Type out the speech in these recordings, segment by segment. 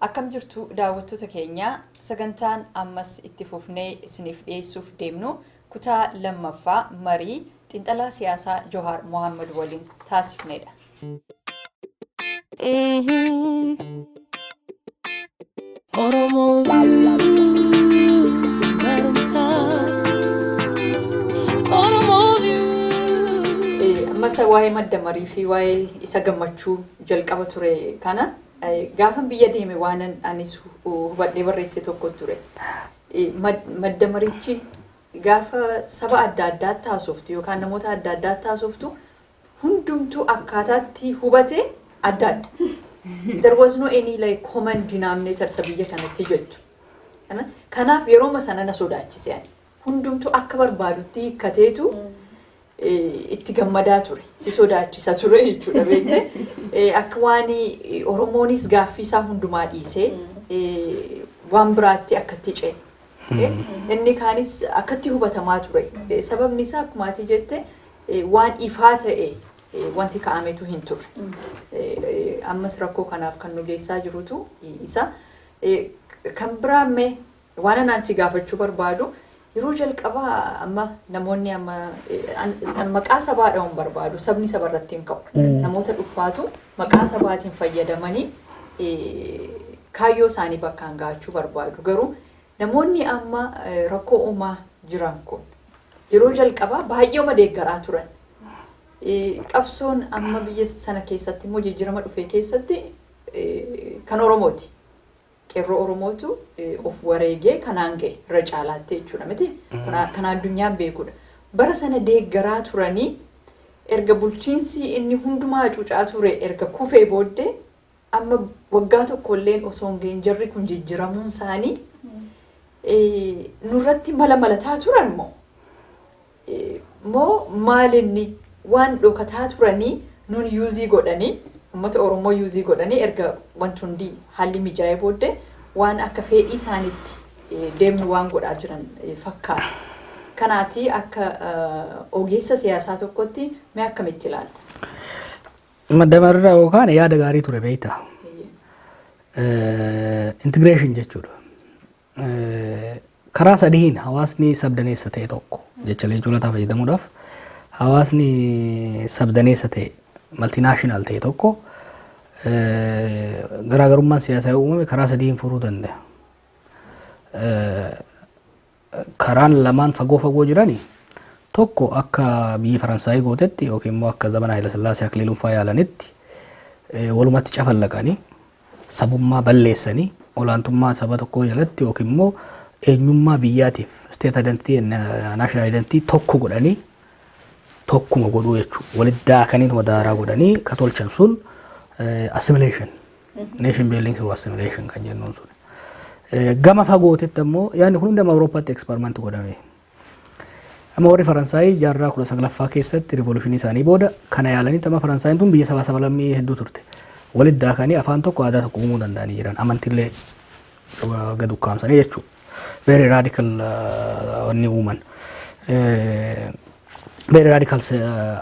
Akkam jirtu daawwattoota keenya sagantaan ammas itti fufnee isiniif dhiyeessuuf deemnu kutaa lammaffaa marii xiinxalaa siyaasaa Jawar Mohammed waliin taasifneedha. Oromo View. Masa waa'ee madda marii fi waa'ee isa gammachuu jalqaba ture kana gaafan biyya deeme waanan anis hubadhee barreesse tokko ture. Madda mariichi gaafa saba adda addaatti haasoftu yookaan namoota adda addaatti haasoftu hundumtuu akkaataatti hubate adda adda. There was no any like common denominator sabiyya kanatti jettu. Kanaaf yeroo sana na sodaachise ani. Hundumtuu akka barbaadutti hiikkateetu itti gammadaa ture. Si sodaachisa ture jechuudha beekte. Akka waan Oromoonis gaaffii isaa hundumaa dhiisee waan biraatti akkatti ce'e. Inni kaanis akkatti hubatamaa ture. Sababni isaa akkuma ati jette waan ifaa ta'e wanti kaa'ametu hin turre. Ammas rakkoo kanaaf kan nu geessaa jirutu isa. Kan biraamme waan anaan si gaafachuu barbaadu yeroo jalqabaa amma namoonni amma maqaa sabaa dhahuun barbaadu sabni sabarratti hin qabu. Namoota dhuunfaatu maqaa sabaatiin fayyadamanii kaayyoo isaanii bakkaan gahachuu barbaadu. Garuu namoonni amma rakkoo uumaa jiran kun yeroo jalqabaa baay'ee deeggaraa turan. Qabsoon amma biyya sana keessatti immoo jijjiirama dhufee keessatti kan Oromooti. Qeerroo Oromootu of wareegee kanaan ga'e irra caalaatti jechuudha miti. Kan addunyaan beekudha. Bara sana deeggaraa turanii erga bulchiinsi inni hundumaa cuucaa ture erga kufee booddee amma waggaa tokkolleen osoo hin ga'in jarri kun jijjiiramuun isaanii nurratti malataa turan moo maalinni waan dhokataa turanii nun yuuzii godhanii uummata Oromoo yuuzii godhanii erga wanti hundi haalli mijaa'ee booddee waan akka fedhii isaaniitti deemnu waan godhaa jiran fakkaata. Kanaati akka ogeessa siyaasaa tokkotti mee akkamitti ilaalta? Madda marii yookaan yaada gaarii ture beektaa. Integration jechuudha. Karaa sadiin hawaasni sabdaneessa ta'e tokko jecha leencoolataa fayyadamuudhaaf hawaasni sabdaneessa ta'e multinational ta'e tokko garaagarummaan siyaasaa uumame karaa sadiin furuu danda'a. Karaan lamaan fagoo jirani tokko akka biyya Faransaayii gootetti yookiin immoo akka zamana Haayila Sillaasee Akiliiluun faa yaalanitti walumatti cafallaqanii sabummaa balleessanii olaantummaa saba tokkoo jalatti yookiin immoo eenyummaa biyyaatiif state identity national identity tokko godhanii tokkuma godhuu jechuudha. Walitti daakaniituma daaraa godhanii ka tolchan sun assimilation nation building through assimilation kan jennuun sun. Gama fagootetti ammoo yaadni kun hundama Awurooppaatti eksperimenti godhame. Amma warri Faransaayii jaarraa 19ffaa keessatti rivoluushinii isaanii booda kana yaalanitti amma Faransaayii tun biyya saba lammii hedduu turte. Walitti daakanii afaan tokko aadaa tokko uumuu danda'anii jiran amantiillee gad ukkaamsanii jechuudha. Very radical wanni uuman. Very radical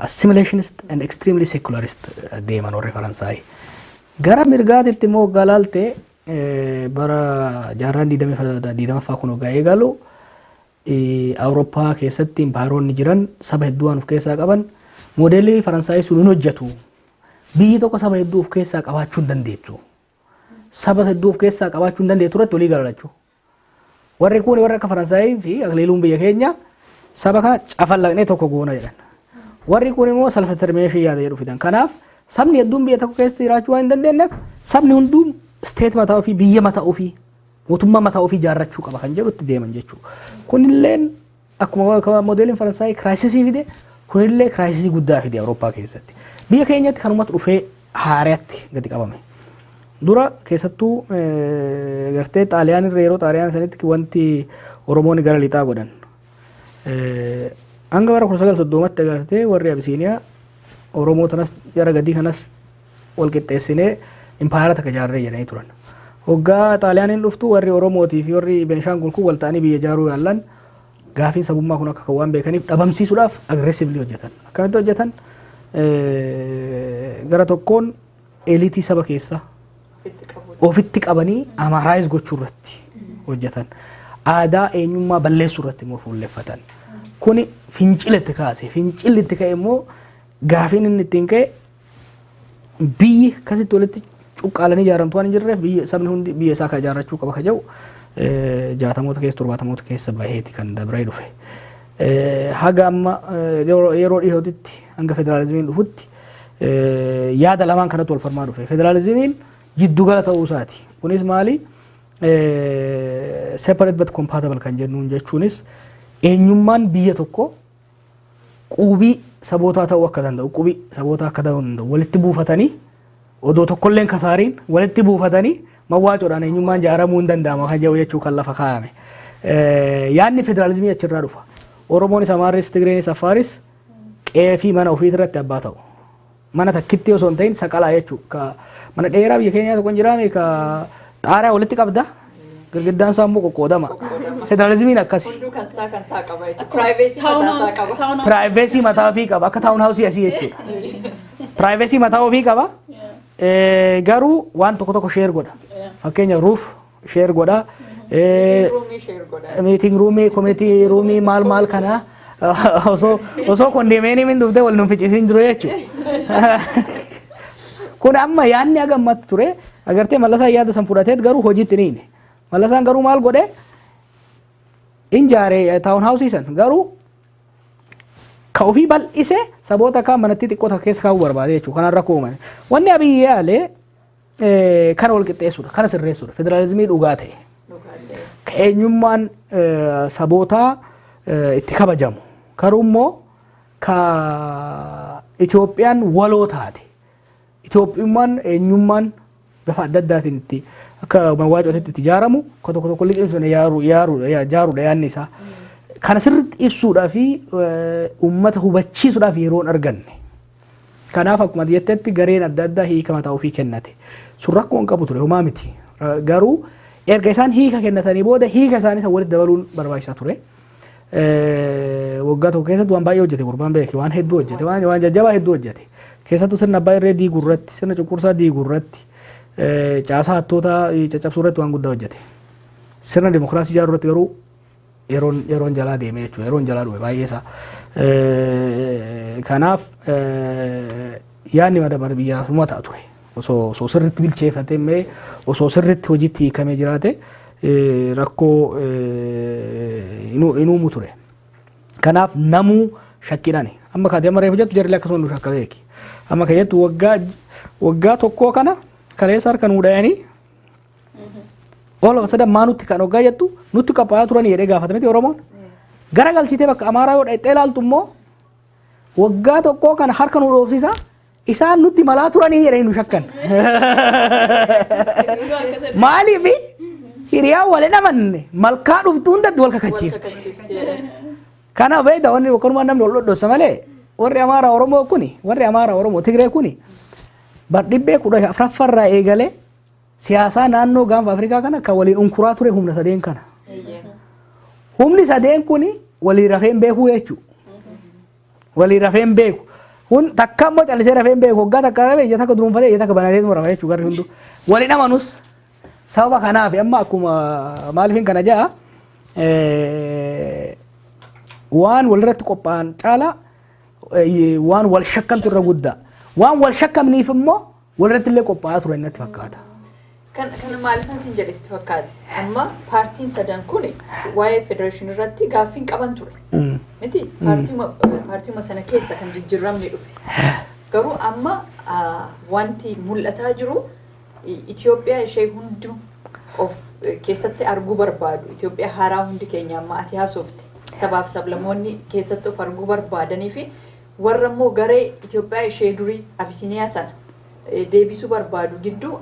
assimilationist and extremely secularist deeman warri Faransaayii. Gara mirgaatitti immoo galaaltee bara jaarraan 20ffaa kun waggaa eegalu Awurooppaa keessatti impaaroonni jiran saba hedduu waan of keessaa qaban moodeelii Faransaayii sun hin hojjetu. Biyyi tokko saba hedduu of keessaa qabaachuu hin dandeessu. Saba hedduu of keessaa qabaachuu hin dandeessu irratti walii galalachuu. Warri kun warra akka Faransaayii fi Akiliiluun biyya keenya saba kana cafallaqnee tokko goona jedhan. Warri kun immoo self determination yaada jedhu fidan. Kanaaf sabni hedduun biyya tokko keessa jiraachuu waan hin dandeenyeef sabni hunduu state mataa ofii biyya mataa ofii mootummaa mataa ofii ijaarrachuu qaba kan jedhu itti deeman jechuudha. Kunilleen akkuma moodeeliin Faransaayii kiraayisisii fide kunillee kiraayisisii guddaa fide Awurooppaa keessatti. Biyya keenyatti kanumatu dhufee haaraatti gadi qabame. Dura keessattuu gartee Xaaliyaan irra yeroo Xaaliyaan sanitti wanti Oromoonni gara lixaa godhan. Hanga bara 1930tti gartee warri Abisiiniyaa Oromoo tanas jara gadii kanas wal qixxeessinee impaayara takka ijaarree jedhanii turan. Hoggaa Xaaliyaaniin dhuftu warri Oromootii fi warri Benishaangul kun wal ta'anii biyya ijaaruu yaallan gaafiin sabummaa kun akka waan beekaniif dhabamsiisuudhaaf aggressively hojjetan. Akkamitti hojjetan? gara tokkoon eliitii saba keessa ofitti qabanii Amaaraayiz gochuu irratti hojjetan. Aadaa eenyummaa balleessuu irratti immoo fuulleffatan. Kuni fincilatti kaase. Fincilatti ka'e immoo gaafiin inni ittiin ka'e biyyi akkasitti walitti cuqqaalanii ijaaramtu waan hin jirreef biyya sabni hundi biyya isaa ijaarrachuu qaba ka jedhu 60moota keessa 70moota keessa baheeti kan dabree dhufe. Haga amma yeroo dhiyootitti hanga federaalizimiin dhufutti yaada lamaan kanatti wal falmaa dhufe. Federaalizimiin jiddugala ta'uu isaati. Kunis maali? Separate but compatible kan jennuun jechuunis eenyummaan biyya tokko qubii sabootaa ta'uu akka danda'u, qubii sabootaa akka ta'uu danda'u walitti buufatanii odoo tokkolleen kasaariin walitti buufatanii mawwaacoodhaan eenyummaan ijaaramuu hin danda'ama kan jedhu jechuu kan lafa kaa'ame. Yaadni federaalizimii achirraa dhufa. Oromoonis, Amaaris, Tigreenis, Affaaris qeefii mana ofii irratti abbaa ta'u. Mana takkitti osoo hin ta'in saqalaa jechuudha. Mana dheeraa biyya keenyaa tokko hin jiraame ka xaaraa walitti qabda. Girgiddaan isaa immoo qoqqoodama. Federaalizimiin akkasi. Hunduu kan isaa qaba. Privacy mataa isaa qaba. Privacy mataa ofii qaba. Akka taa'uun hausii asii jechuudha. Privacy mataa ofii qaba. Garuu waan tokko tokko share godha. Fakkeenya roof share godha. Meeting roomii, community roomii maal kana osoo kondeemeenii dhufte wal nuun ficisiin jiru jechuudha. Kun amma yaadni agammatti ture agartee Mallasaan yaada san fudhateet garuu hojiitti ni hime. Mallasaan garuu maal godhe injaaree taawun haawusii san garuu ka ofii bal'ise saboota kaan manatti xiqqoo takka keessa kaa'uu barbaade jechuudha. Kanaan rakkoo uumame. Wanni Abiyyi yaalee kana wal qixxeessuudha, kana sirreessuudha. Federaalizimii dhugaa ta'e. Eenyummaan sabootaa itti kabajamu. Garuu immoo ka Itoophiyaan waloo taate. Itoophiyummaan eenyummaan bifa adda addaatiin itti akka mawwaacootitti itti ijaaramu ka tokko tokko liqimsuun ijaaruudha yaadni isaa. Kana sirriitti ibsuudhaa fi uummata hubachiisuudhaaf yeroon arganne. Kanaaf akkuma jettetti gareen adda addaa hiika mataa ofii kennate. Sun rakkoo hin qabu ture homaa miti. Garuu erga isaan hiika kennatanii booda hiika isaanii walitti dabaluun barbaachisaa ture. Waggaa tokko keessatti waan baay'ee hojjete gurbaan beeki waan hedduu hojjete waan jajjabaa hedduu hojjete. Keessattuu sirna abbaa irree diiguu irratti sirna cunqursaa diiguu irratti caasaa hattoota caccabsuu irratti waan guddaa hojjete. Sirna dimokiraasii ijaaruu irratti garuu yeroon jalaa deeme jechuudha. Yeroon jalaa dhufe baay'ee isaa. Kanaaf yaadni madabara biyyaasummaa ta'a ture. Osoo sirriitti bilcheeffatee mee osoo sirriitti hojiitti hiikamee jiraate rakkoo hin uumu ture. Kanaaf namuu shakkiidhaan amma kaatee amma reefu jettu jarri akkasuma nu shakka beeki. Amma kan jettu waggaa tokkoo kana kaleessa harka nuu dhayanii ol sadan maa nutti kan waggaa jettu nutti qophaa'aa turanii jedhee gaafatameti Oromoon. Gara galchitee bakka Amaaraa yoo dhayxee ilaaltu immoo waggaa tokkoo kana harka nu dhoofsisaa isaan nutti malaa turanii jedhanii nu shakkan. Maaliif hiriyaa wal dhamanne malkaa dhuftu hundatti wal kakachiifti. Kana beekta wanni wakkanumaan namni wal dhodhossa malee warri Amaaraa Oromoo kuni warri Amaaraa Oromoo Tigree kuni bardhibbee 14 eegalee siyaasaa naannoo gaanfa Afrikaa kana kan waliin unkuraa ture humna sadeen kana. Humni sadeen kuni walii rafeen beekuu jechuudha. Walii rafeen beeku. Kun takka immoo callisee rafeen beeku waggaa takka rafee ija takka duruunfatee ija takka banatee rafa jechuudha garri hundu. Walii dhamanus sababa kanaaf amma akkuma maaliifin kana ja'a waan walirratti qophaa'an caala waan wal shakkantu irra guddaa. Waan wal shakkamniif immoo walirratti illee qophaa'aa ture natti fakkaata. Kan maaliifan sin jedhesti fakkaate amma paartiin sadan kun waa'ee federeeshinii irratti gaaffiin qaban ture. Miti paartiima sana keessa kan jijjiiramni dhufe. Garuu amma wanti mul'ataa jiru Itoophiyaa ishee hundi of keessatti arguu barbaadu. Itoophiyaa haaraa hundi keenya amma ati haasofte sabaaf sablamoonni keessatti of arguu barbaadanii fi warra immoo garee Itoophiyaa ishee durii Abisiniyaa sana deebisuu barbaadu gidduu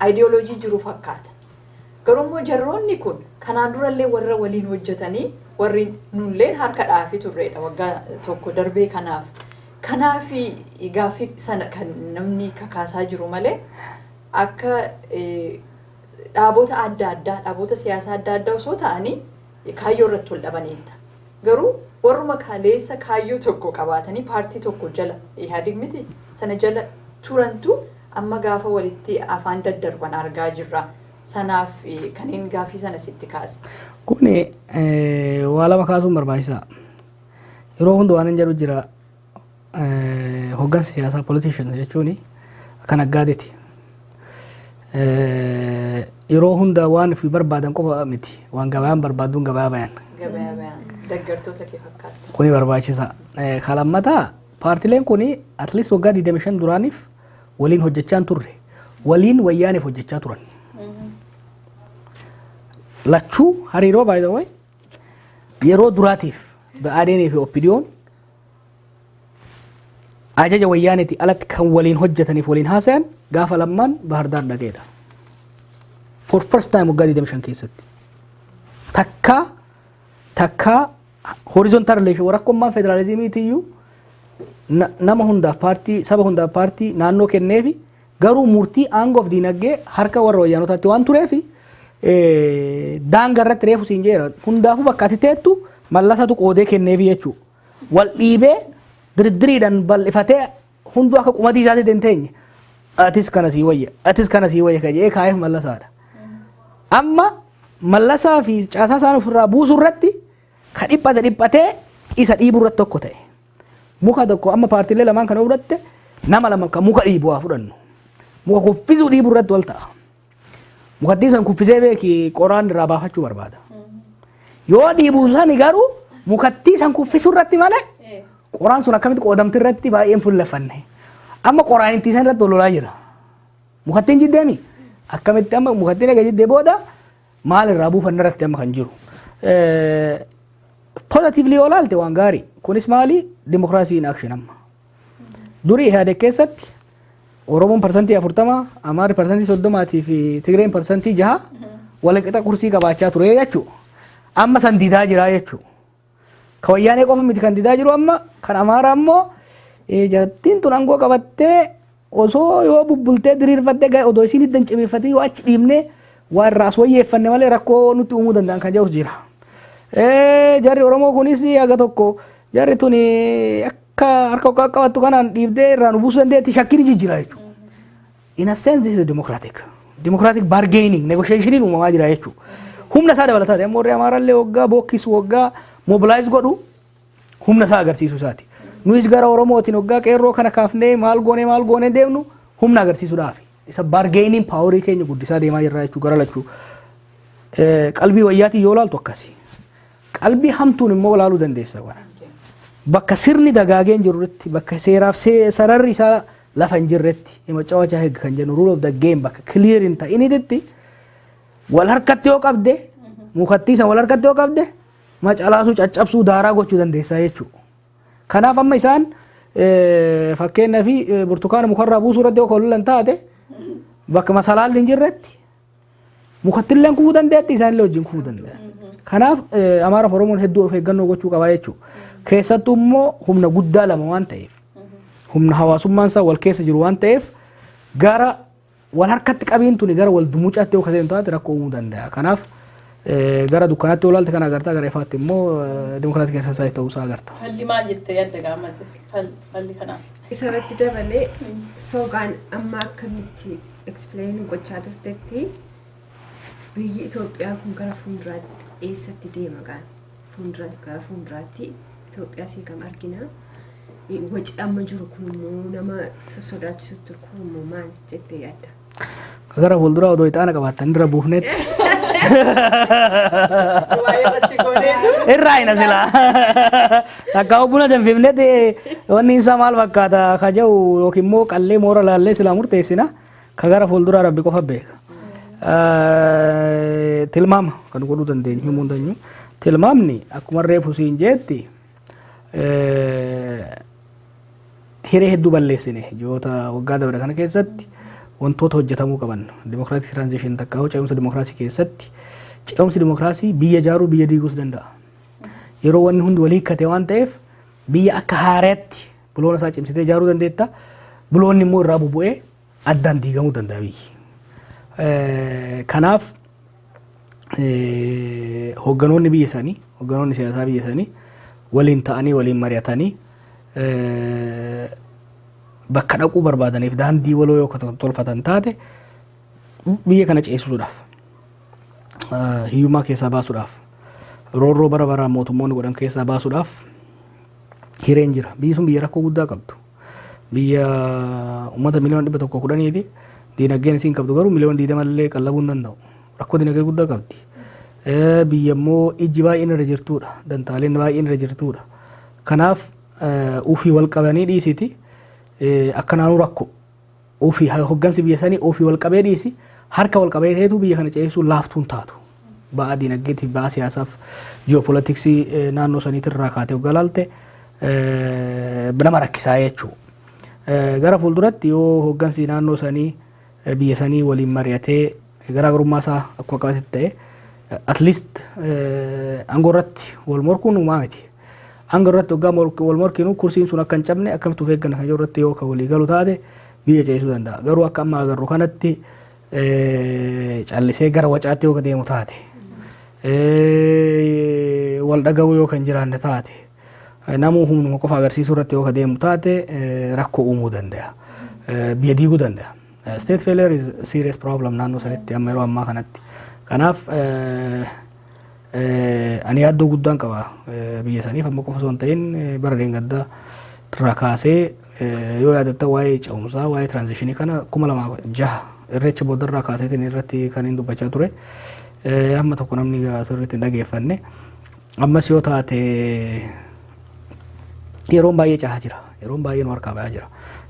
ideoloojii jiru fakkaata. Garuu immoo jarroonni kun kanaan durallee warra waliin hojjetanii warri nulleen harka dhaafii turreedha waggaa tokko darbee kanaaf. Kanaaf gaaffii sana kan namni kakaasaa jiru malee akka dhaabota adda addaa dhaabota siyaasaa adda addaa osoo ta'anii kaayyoo irratti wal dhabaniidha. Garuu warruma kaleessa kaayyoo tokko qabaatanii paartii tokko jala Ihaadig miti sana jala turantu amma gaafa walitti afaan daddarban argaa jirra. Sanaaf kanneen gaafii sana sitti kaase. Kuni waa lama kaasuun barbaachisaa. Yeroo hunda waan hin jedhu jira hoggansa siyaasaa politicians jechuun kan aggaadeeti. Yeroo hunda waan fi barbaadan qofa miti waan gabayaan barbaaduun gabayaa bayan. Gabayaa bayan deeggartoota kee fakkaata. Kuni barbaachisaa. Kalammataa paartileen kuni at least waggaa 25 duraaniif waliin hojjechaa turre. Waliin wayyaaniif hojjechaa turan. Lachuu hariiroo by the way yeroo duraatiif ba'aadeenii fi oppidiyoon ajaja wayyaaniiti alatti kan waliin hojjetaniif waliin haasayan gaafa lammaan Bahardaar dhaqeedha. For first time waggaa 25 keessatti. Takka horizontal relation warakkummaan federaalizimiitiyyuu nama hundaaf paartii saba hundaaf paartii naannoo kenneefi garuu murtii aangoof diinagdee harka warra wayyaanotaatti waan tureefi daangaa irratti reefu siin jeera hundaafuu bakka ati teettu mallasatu qoodee kenneefi jechuu wal dhiibee dirdiriidhaan bal'ifatee hunduu akka qumatii isaatti denteenye atis kana sii wayya kajee kaayef mallasaadha. Amma mallasaa fi caasaa isaan ofirraa buusuu irratti ka dhiphatee isa dhiibuu irratti tokko ta'e. Muka tokko amma paartiilee lamaan kana fudhatte nama lama kan muka dhiibu haa fudhannu. Muka kuffisuu dhiibuu irratti wal ta'a. Mukattii san kuffisee beeki qoraan irraa baafachuu barbaada. Yoo dhiibuu sani garuu mukattii san kuffisuu irratti malee qoraan sun akkamitti qoodamti irratti baay'een fuulleffanne. Amma qoraan ittii san irratti lolaa jira. Mukattiin jiddeemi akkamitti amma mukattiin egaa jiddee booda maal irraa buufanne irratti amma kan jiru. Positively yoo ilaalte waan gaarii kunis maali dimokiraasii in action amma. Durii Ihaadeg keessatti Oromoon parsantii 40, Amaarri parsantii 30 fi Tigreen parsantii 6 walqixa kursii qabaachaa ture jechuudha. Amma san didaa jira jechuudha. Ka wayyaanee qofa miti kan didaa jiru amma kan Amaaraa ammoo jarattiin tun aangoo qabattee osoo yoo bubbultee diriirfattee odoo isiin hiddan cimeeffatee yoo achi dhiibnee waan irraa as wayyeeffanne malee rakkoo nutti uumuu danda'an kan jedhus jira. Jarri Oromoo kunis haga tokko jarri tun akka harka qaqqabattu kanaan dhiibdee irraa nu buusuu dandeetti shakkiin jijjiira jechuudha. In a sense this is democratic bargaining negotiation uumamaa jira jechuudha. Humna isaa dabalataa ammoo warri Amaaraallee waggaa bookkisu waggaa mobilize godhu humna isaa agarsiisuu isaati. Nuyis gara Oromootiin waggaa qeerroo kana kaafnee maal goonee deemnu humna agarsiisuudhaaf. Isa bargaining powerii keenya guddisaa deemaa jirra jechuudha gara lachuu. Qalbii wayyaatiin yoo ilaaltu akkasi. Qalbii hamtuun immoo ilaaluu dandeessa wara. Bakka sirni dagaageen jirurratti bakka seeraaf sararri isaa lafa hin jirretti hima cawachaa heeg kan jennu rule of the game bakka clear hin ta'initti wal harkatti yoo qabde mukattii san wal harkatti yoo qabde macalaasuu caccabsuu daaraa gochuu dandeessaa jechuudha. Kanaaf amma isaan fakkeenyaa fi burtukaana mukarraa buusuu irratti yoo kolollan taate bakka masalaalli hin jirretti mukattilleen kufuu dandeetti isaanillee wajjin kufuu danda'an. Kanaaf Amaaraaf Oromoon hedduu of eeggannoo gochuu qabaa jechuudha. Keessattuu immoo humna guddaa lama waan ta'eef humna hawaasummaan isaa wal keessa jiru waan ta'eef gara wal harkatti qabiin tuni gara wal dumuucaatti yoo kaseen taate rakkoo uumuu danda'a. Kanaaf gara dukkanaatti yoo ilaalte kan agartaa gara ifaatti immoo dimokiraatik exercise ta'uu isaa agarta. Falli maal jettee yaadda gaamate falli kanaaf? Isarratti dabalee sogaan amma akkamitti explain gochaa turtetti biyyi Itoophiyaa kun gara fuulduraatti eessatti deema gara fuulduraatti Itoophiyaa si kam argina. Waci amma jiru kun immoo nama sosodaachisutti kun immoo maal jettee yaadda? Gara fuulduraa odoo ixaana qabaatan irra buufnetti. Irraa hin asila. Akka buna danfifnetti wanni isaa maal fakkaata ka jedhu yookiin immoo qallee moora laallee silaa murteessina ka gara fuulduraa rabbi qofa beeka. Tilmaama kan godhuu dandeenyu himuu dandeenyu. Tilmaamni akkuma reefu siin jeetti hiree hedduu balleessine ji'oota waggaa dabre kana keessatti wantoota hojjetamuu qaban democratic transition takkaa ce'umsa demokiraasii keessatti ce'umsi demokiraasii biyya ijaaruu biyya diiguus danda'a. Yeroo wanni hundi walii hiikkate waan ta'eef biyya akka haareetti buloona isaa cimsitee ijaaruu dandeetta. Buloonni immoo irraa bubu'ee addaan diigamuu danda'a biyyi. Kanaaf hogganoonni biyya isaanii hogganoonni siyaasaa biyya isaanii waliin ta'anii waliin mari'atanii bakka dhaquu barbaadaniif daandii waloo yoo tolfatan taate biyya kana ceesisuudhaaf hiyyummaa keessaa baasuudhaaf roorroo bara baraan mootummoonni godhan keessaa baasuudhaaf hireen jira. Biyyi sun biyya rakkoo guddaa qabdu. Biyya uummata miliyoona 110 diinagdeen isiin qabdu garuu miliyoona 20 illee qallabuu hin danda'u. Rakkoo diinagdee guddaa qabdi. Biyya immoo ijji baay'een irra jirtudha. Dantaaleen baay'een irra jirtudha. Kanaaf ofii wal qabanii dhiisiti akka naannoo rakkoo ofii hoggansi biyya sanii ofii wal qabee dhiisi harka wal qabee ta'etu biyya kana ceesisuu laaftuun taatu. Ba'aa diinagdeetiif ba'aa siyaasaaf ji'oopolitiksii naannoo saniitirraa kaatee galaalte nama rakkisaa jechuudha. Gara fuulduratti yoo hoggansi naannoo sanii biyya sanii waliin mari'atee garaagarummaa isaa akkuma qabatetti ta'e at least aangoo irratti wal morkuun uumaa miti. Aangoo irratti hoggaa wal morkinu kursiin sun akka hin cabne akkamitti of eegganna kan irratti yoo kan walii galu taate biyya ceesisuu danda'a. Garuu akka amma agarru kanatti callisee gara wacaatti yoo deemu taate wal dhaga'uu yoo kan jiraanne taate namuu humnuma qofa agarsiisuu irratti yoo deemu taate rakkoo uumuu danda'a. Biyya diiguu danda'a. State failure is a serious problem naannoo sanitti amma yeroo ammaa kanatti. Kanaaf ani yaaddoo guddaan qaba biyya saniif amma qofa osoo hin ta'in bara deengaddaa irraa kaasee yoo yaadatta waa'ee ce'umsaa waa'ee tiraanzishinii kana 2006 irreecha booddarraa kaaseetiin irratti kan hin dubbachaa ture. Amma tokko namni sirriitti hin dhageeffanne. Ammas yoo taate yeroon baay'ee cahaa jira. Yeroon baay'ee nu harkaa bahaa jira.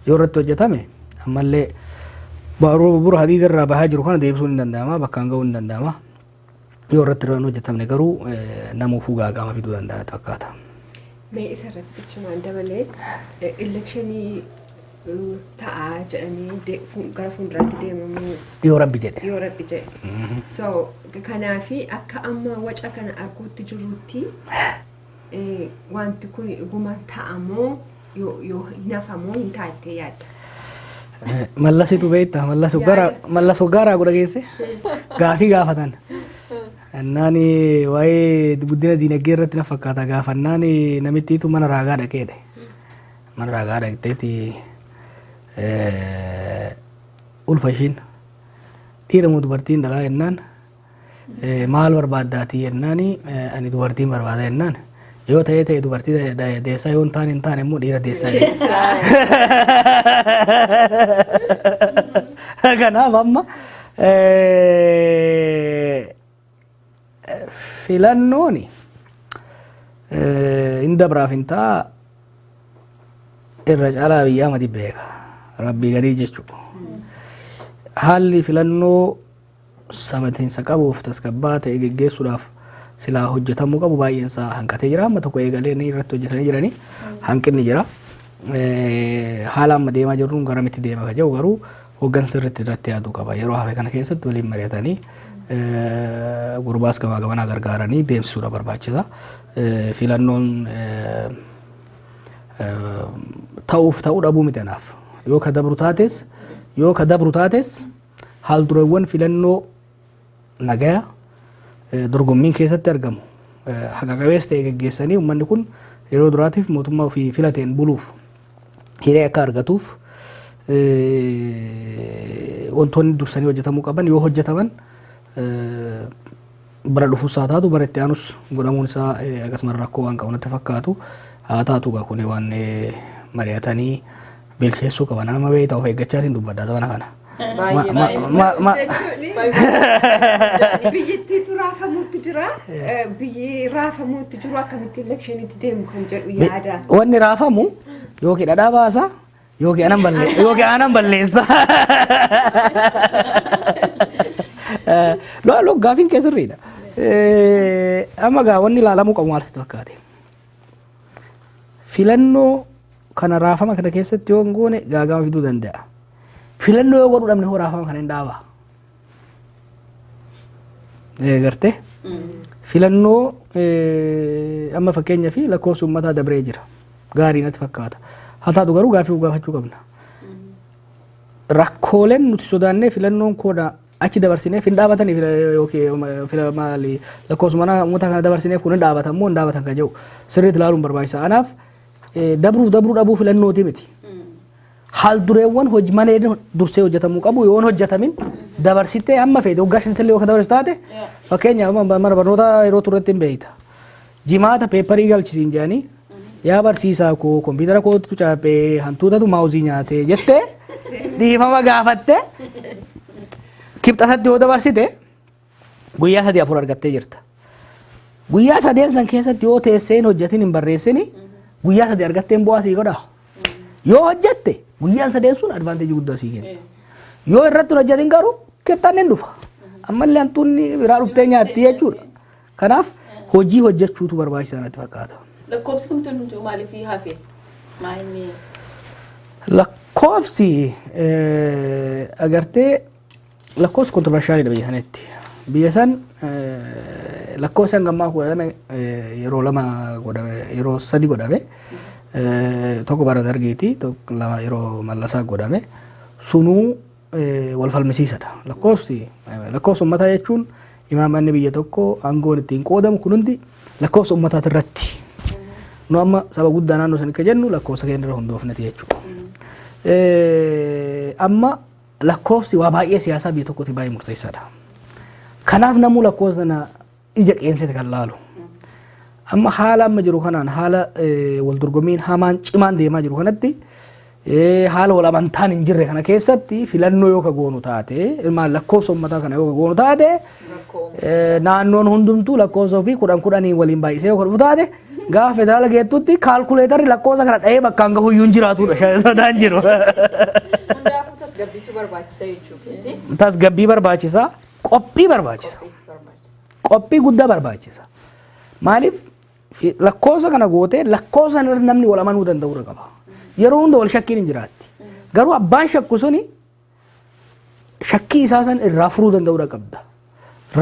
Yoo irratti hojjetame ammallee baaruu bura hadiida irraa bahaa jiru kana deebisuun hin danda'ama bakkaan ga'uun hin danda'ama. Yoo irratti hin hojjetamne garuu namuufuu gaagama fiduu danda'an fakkaata. Mee isa irratti cimaan dabalee elekshinii ta'aa jedhanii gara fuulduraatti deemamuu yoo rabbi jedhe. Yoo rabbi jedhe. So kanaafi akka amma waca kana arguutti jirrutti wanti kun dhuguma ta'amoo yoo hin hafamoo hin taattee yaadda. Mallasitu beektaa mallas hoggaaraa godha geesse gaafii gaafatan. Naani waa'ee guddina diinagdee irratti na fakkaata gaafannaan namittiitu mana raagaa dhaqeedhe. Mana raagaa dhaqxeeti ulfa ishiin dhiira moo dubartiin dhalaa jennaan maal barbaaddaatii jennaan ani dubartiin barbaada jennaan yoo ta'e dubartii deessaa yoo hin taane immoo dhiira deessaa. Kanaaf amma filannooni hin dabraaf hin ta'a irra caalaa biyya amati beeka rabbii gadii jechuudha. Haalli filannoo sabatiinsa qabuuf tasgabbaa ta'e geggeessuudhaaf silaa hojjetamuu qabu baay'een isaa hanqatee jira. Amma tokko eegalee irratti hojjetanii jiranii hanqinni jira. Haala amma deemaa jirruun garamitti deema ka jiru garuu hoggansa irratti yaaduu qaba. Yeroo hafe kana keessatti waliin mari'atanii gurbaas gamaa gamanaa gargaaranii deemsisuudha barbaachisa. Filannoon ta'uuf ta'uu dhabuu miti anaaf. Yoo ka dabru taates haal dureewwan filannoo nagaya dorgommiin keessatti argamu haqa qabeessa ta'e geggeessanii uummanni kun yeroo duraatiif mootummaa ofii filateen buluuf hiree akka argatuuf wantoonni dursanii hojjetamuu qaban yoo hojjetaman bara dhufuus haa taatu bara itti aanus godhamuun isaa akkasuma rakkoo waan qabu natti fakkaatu haa taatu gaa kun waan mari'atanii bilcheessuu qaban nama beektaa of eeggachaatiin dubbaddaa sabana kana. Biyyattiitu raafamuutti jira. Biyyi raafamuutti jiru akkamitti elekshiniitti deemu kan jedhu yaada. Wanni raafamu yookiin dhadhaa baasa yookiin aanan balleessa. Gaafiin keessirriidha. Amma gaa wanni ilaalamuu qabu maal sitti fakkaate? Filannoo kana raafama kana keessatti yoo hin goone gaagama fiduu danda'a. Filannoo yoo godhuu dhabne hoo raafama kana hin dhaaba. Gartee filannoo amma fakkeenyaa fi lakkoofsi uummataa dabree jira. Gaarii natti fakkaata. Haa taatu garuu gaafii gaafachuu qabna. Rakkooleen nuti sodaannee filannoon koodha achi dabarsineef hin dhaabataniif yookiin lakkoofsuma uummata kana dabarsineef kun hin dhaabatan moo hin dhaabatan kan jedhu sirriitti ilaaluun barbaachisaa. Anaaf dabruu dhabuu filannooti miti. haal dureewwan hojmanii dursee hojjetamuu qabu yoon hojjetamin dabarsitee amma feete waggaa shantallee akka dabarsu taate fakkeenyaaf mana barnootaa yeroo turretti hin beeyta jimaata peeparii galchisiin jedhanii yaa barsiisaa koo kompiitara kootu caaphee hantuutatu maawuzii nyaatee jettee dhiifama gaafatte kibxatatti yoo dabarsite guyyaa 3-4 argattee jirta. Guyyaa 3 san keessatti yoo teesseen hojjetin hin barreessini guyyaa 3 argatteen bu'aa sii godha. Yoo hojjette guyyaan 3 sun advaanteejii guddaa sii kenna. Yoo irratti hojjetin garuu kibxaan hin dhufa. Ammallee hantuunni biraa dhuftee nyaatti jechuudha. Kanaaf hojii hojjechuutu barbaachisaa natti fakkaata. Lakkoofsi kumtu nuti maaliif hafe? Maayini lakkoofsi agartee lakkoofsi kontroversiyaalidha biyya sanatti. Biyya san lakkoofsi hangammaa godhame yeroo 2 godhame yeroo 3 godhame tokko bara dargiiti tokko lama yeroo mallasaa godhame sunuu wal falmisiisadha. Lakkoofsi uummataa jechuun imaamanni biyya tokko aangoon ittiin qoodamu kun hundi lakkoofsa uummataati irratti. Nu amma saba guddaa naannoo san akka jennu lakkoofsa keenya irra hundoofneti jechuudha. Amma lakkoofsi waa baay'ee siyaasaa biyya tokkooti baay'ee murteessaadha. Kanaaf namuu lakkoofsa sana ija qeensete kan laalu. Amma haala amma jiru kanaan haala wal dorgommiin hamaan cimaan deemaa jiru kanatti haala wal amantaan hin jirre kana keessatti filannoo yoo ka goonu taate ilmaan lakkoofsa uummataa kana yoo ka goonu taate naannoon hundumtuu lakkoofsa ofii 10 waliin baay'isee yoo ka dhufu taate gaafa federaala geettutti kaalkuleetarri lakkoofsa kana dhahee bakkaan gahuyyuu hin jiraatudha shaayidaan jiru. Hundaafuu tasgabbiitu barbaachisa jechuudha. Tasgabbii barbaachisa, qophii barbaachisa. Qophii guddaa barbaachisa. Maaliif lakkoofsa kana gootee lakkoofsa namni wal amanuu danda'uu qaba. Yeroo hunda wal shakkiin hin jiraatti. Garuu abbaan shakku suni shakkii isaa san irraa furuu danda'uu qabda.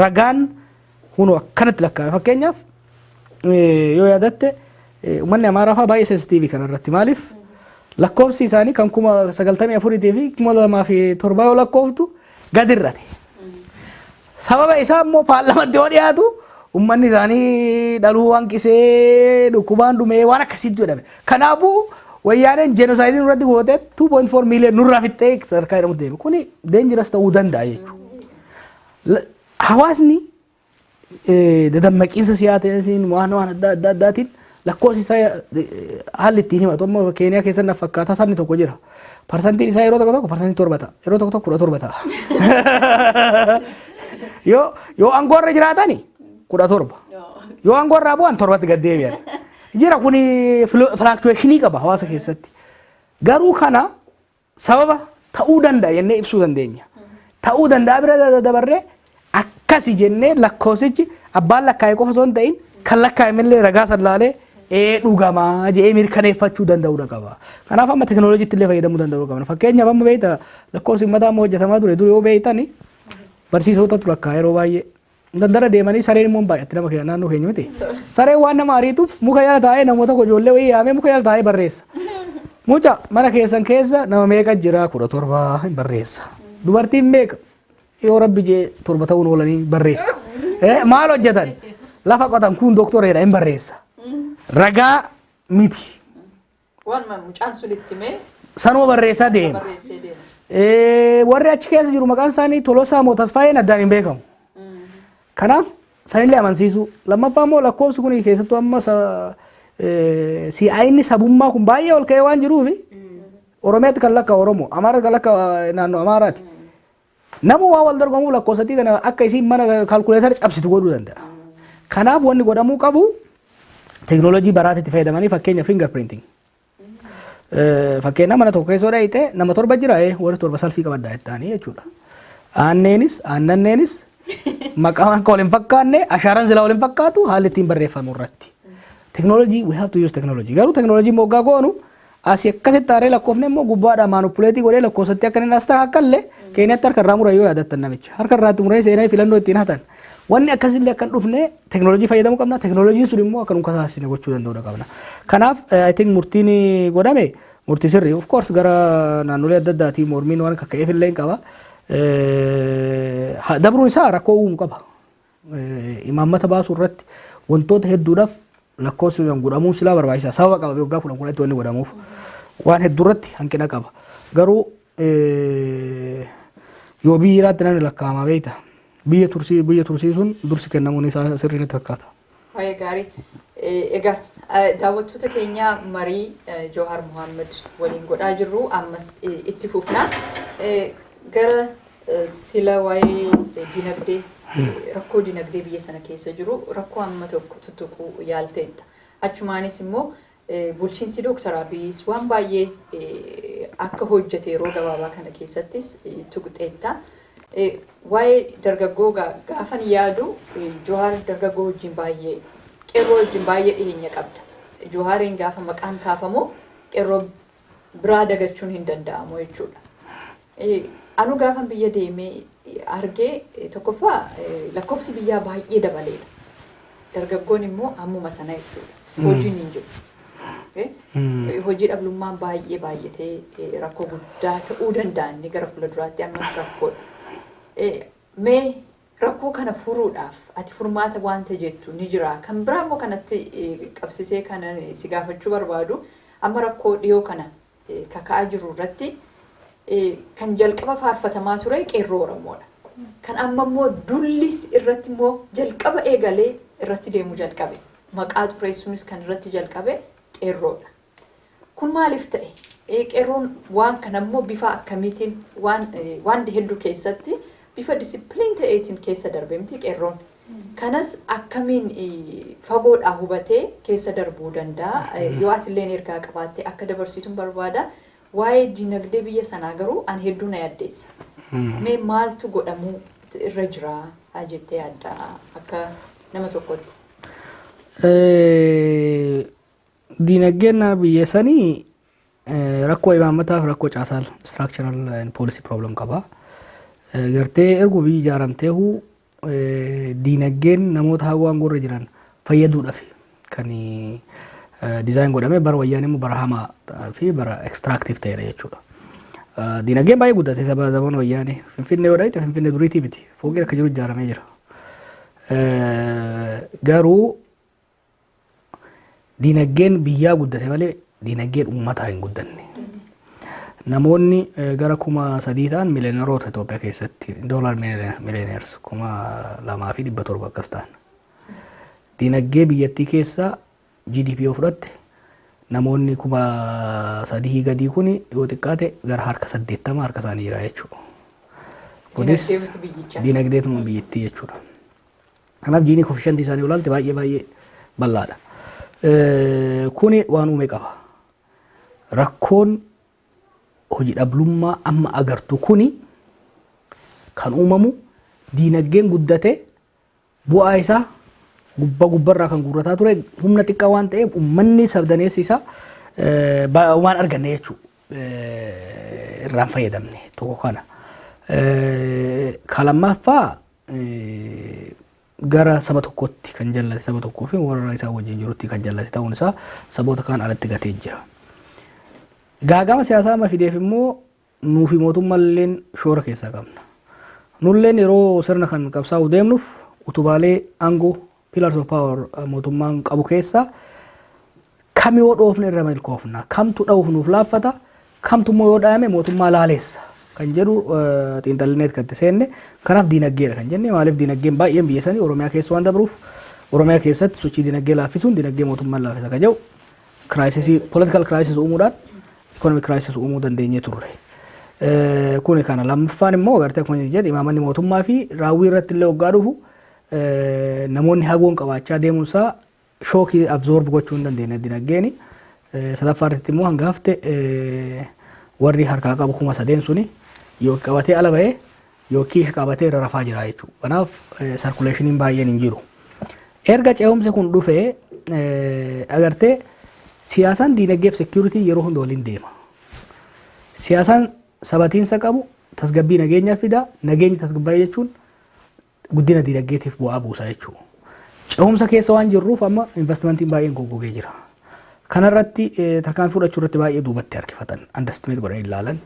Ragaan kun akkanatti lakkaa'ame fakkeenyaaf yoo yaadatte uummanni Amaaraa fa'aa baay'ee sensitiivii kana irratti maaliif lakkoofsi isaanii kan 94 fi 2007 yoo lakkooftu gadi irrate. Sababa isaa immoo paarlamatti yoo dhiyaatu uummanni isaanii dhaluu hanqisee dhukkubaan dhumee waan akkasitti jedhame. Kanaafuu wayyaaneen jenosaayidii nurratti gootee 2.4 miiliyoon nurraa fixxee sadarkaa jedhamutti deeme. Kuni deenjiras ta'uu danda'a jechuudha. Hawaasni dadammaqiinsa siyaasaatiin waan adda addaatiin lakkoofsi isaa haalli ittiin himatu amma Keeniyaa keessatti fakkaata sabni tokko jira. Parsantiin isaa yeroo tokko parsantii 7 ta'a. Yeroo tokko 17 ta'a. Yoo aangoorra jiraatani 17. Yoo aangoorraa bu'an 7tti gad deebi'an. Jira kuni fluctuationii qaba hawaasa keessatti. Garuu kana sababa ta'uu danda'a jennee ibsuu dandeenya. Ta'uu danda'a bira dabarree akkasi jennee lakkoofsichi abbaan lakkaa'e qofa osoo hin ta'in kan lakkaa'amellee ragaa sallaalee dhugamaa jedhee mirkaneeffachuu danda'uu qaba. Kanaaf amma teknooloojiitti illee fayyadamuu danda'uu qabna. Fakkeenyaaf amma beekta lakkoofsi uummataa amma hojjetamaa ture dur yoo beektani barsiisotatu lakkaa'e yeroo baay'ee. Dandara deemanii sareen immoo baay'atti nama keenya naannoo keenya miti. Sareen waan nama ariituuf muka jala taa'ee namoota ijoollee wayii yaamee muka jala taa'ee barreessa. Mucaa mana keessan keessa nama meeqa jira 17 hin barreessa. Dubartiin meeqa yoo rabbi jee 7 ta'uun oolanii barreessa. Maal hojjetan? Lafa qotan kun dooktoreedha hin barreessa. Ragaa miti. Waan mucaan sun itti mee sanuma barreessaa deema. Warri achi keessa jiru maqaan isaanii Tolosaa moo Tasfaayeen addaan hin beekamu. Kanaaf sanillee amansiisu. Lammaffaa immoo lakkoofsi kun keessattuu amma si'aayinni sabummaa kun baay'ee ol ka'ee waan jiruufi Oromiyaatti kan lakka Oromoo, Amaaraatti kan lakka naannoo Amaaraati. Namu waan wal dorgomuu lakkoofsatii kana akka isiin mana kaalkuleetara cabsitu godhuu danda'a. Kanaaf wanni godhamuu qabu teknooloojii baraatiitti fayyadamanii fakkeenya fingerprinting. Fakkeenya mana tokko keessoo dhayite nama 7 jira warri 7 salfii qabaddaa jettaanii jechuudha. Aannanneenis maqaan akka waliin fakkaanne ashaaraan silaa waliin fakkaatu haalli ittiin barreeffamu irratti. Technology we have to use technology. Garuu technology moggaa goonu asii akkasitti taaree lakkoofne immoo gubbaadhaa maanupuleetii godhee lakkoofsatti akka inni asxaa akkallee keenyatti harka irraa mura yoo yaadattan namicha. Harka irraatti muree seenanii filannoo ittiin hatan. Wanni akkasillee akka dhufne technology fayyadamuu qabna. Technology sun immoo akka nu kasaasine gochuu danda'uu qabna. Kanaaf I think murtiin godhame murtii sirrii of course gara naannolee adda addaatii mormiin waan akka ka'eef illee qaba. Dabruun isaa rakkoo uumuu qaba. Imaammata baasuu irratti wantoota hedduudhaaf lakkoofsi godhamuu silaa barbaachisaa. Sababa qaba yoggaa 10 wanni godhamuuf waan hedduu irratti hanqina qaba. Garuu yoo biyya iraatti namni lakkaa'ama beekta. Biyya tursii sun dursi kennamuun isaa sirrii natti fakkaata. Waa'ee gaarii. Egaa daawwattoota keenya marii Jawar Mohammed waliin godhaa jirru ammas itti fufnaa. Gara sila waa'ee dinagdee rakkoo dinagdee biyya sana keessa jiru rakkoo amma tokko tuttuquu yaalteetta. Achumaanis immoo bulchiinsi Dooktar Abiyyiis waan baay'ee akka hojjete yeroo gabaabaa kana keessattis tuqxeetta. Waa'ee dargaggoo gaafan yaadu Jawar dargaggoo wajjin baay'ee qeerroo wajjin baay'ee dhiyeenya qabda. Jawariin gaafa maqaan kaafamu qeerroo biraa dagachuun hin danda'amu jechuudha. Anu gaafan biyya deemee argee tokkoffaa lakkoofsi biyyaa baay'ee dabaleera. Dargaggoon immoo ammuma sana jechuudha. Hojiin hin jiru. Hojii dhabdummaan baay'ee baay'atee rakkoo guddaa ta'uu danda'an gara fuulduraatti ammas rakkoodha. Mee rakkoo kana furuudhaaf ati furmaata wanta jettu ni jira. Kan biraa immoo kanatti qabsisee kana si gaafachuu barbaadu amma rakkoo dhiyoo kana kaka'aa jiru irratti kan jalqaba faarfatamaa ture qeerroo Oromoodha. Kan amma immoo dullis irratti immoo jalqaba eegalee irratti deemu jalqabe. Maqaa xureessuunis kan irratti jalqabe qeerroodha. Kun maaliif ta'e? Qeerroon waan kana immoo bifa akkamiitiin waan hedduu keessatti bifa disipliin ta'eetiin keessa darbemti qeerroon. Kanas akkamiin fagoodhaa hubatee keessa darbuu danda'a. Yoo atilleen ergaa qabaattee akka dabarsituun barbaada. Waa'ee dinagdee biyya sanaa garuu an hedduu na yaaddeessa. Mee maaltu godhamuu irra jira jettee yaadda akka nama tokkotti? Dinagdeen biyya sanii rakkoo imaammataaf rakkoo caasaal structural and policy problem qaba. Gartee ergu biyyi ijaaramteehu dinagdeen namoota hawaan gorra jiran fayyaduudhaaf kan design godhame bara wayyaanee immoo bara hamaa fi bara extractive ta'edha jechuudha. Dinagdeen baay'ee guddate zaman wayyaanee Finfinnee yoo dhaqxe Finfinnee duriitii miti fooqii akka jiru ijaaramee jira. Garuu dinagdeen biyyaa guddate malee dinagdeen uummataa hin guddanne. Namoonni gara 3,000 ta'an miliyooneroota Itoophiyaa keessatti doolaar miliyooneers 2,700 akkas ta'an. Dinagdee biyyattii keessaa GDP yoo fudhatte namoonni 3,000 gadii kun yoo xiqqaate gara harka 80 harka isaanii jira jechuudha. Kunis dinagdeetuma biyyattii jechuudha. Kanaaf Gini koefficientii isaanii olaalte baay'ee bal'aadha. Kuni waan uume qaba. Rakkoon hojii dhabdummaa amma agartu kuni kan uumamu dinagdeen guddate bu'aa isaa gubbarraa kan guurrataa ture humna xiqqaa waan ta'eef uummanni sabdaneessi isaa waan arganne jechuudha. Irraan fayyadamne tokko kana. Kalammaffaa gara saba tokkotti kan jallate saba tokkoo fi warra isaa wajjin jirutti kan jallate ta'uun isaa saboota kaan alatti gatee jira. Gaagama siyaasaa amma fideef immoo nuufi mootummaalleen shoora keessaa qabna. Nulleen yeroo sirna kan qabsaa'u deemnuuf utubaalee aangoo pillars of power mootummaan qabu keessaa kam yoo dhoofne irra milkoofna kamtu dha'uuf nuuf laaffata kamtu immoo yoo dhaame mootummaa laaleessa kan jedhu xiinxallineet kan seenne kanaaf dinagdeedha kan jenne maaliif dinagdeen baay'een biyya sanii Oromiyaa keessa waan dabruuf Oromiyaa keessatti sochii dinagdee laaffisuun dinagdee mootummaan laaffisa kan jedhu kiraayisisii political crisis uumuudhaan economic crisis uumuu dandeenye turre. Kuni kana lammaffaan immoo agartee akkuma jedhe imaamanni mootummaa fi raawwii irratti illee waggaa dhufu namoonni hagoon qabaachaa deemuunsaa shookii absorb gochuu hin dandeenye dinagdeeni. Sadaffaa irratti immoo hangaafte warri harkaa qabu 3,000 suni yookiin qabatee ala bahee yookiin qabatee irra rafaa jira jechuudha. Kanaaf sarkuleeshiniin baay'een hin jiru. Erga ce'umsi kun dhufee agartee siyaasaan dinagdee fi security yeroo hunda waliin deema. Siyaasaan sabatiinsa qabu tasgabbii nageenyaa fida. Nageenyi tasgabbii jechuun guddina dinagdeetiif bu'aa buusa jechuudha. Ce'umsa keessa waan jirruuf amma investmentiin baay'een goggogee jira. Kanarratti tarkaanfii fudhachuu irratti baay'ee duubatti harkifatan underestimate godhanii ilaalan.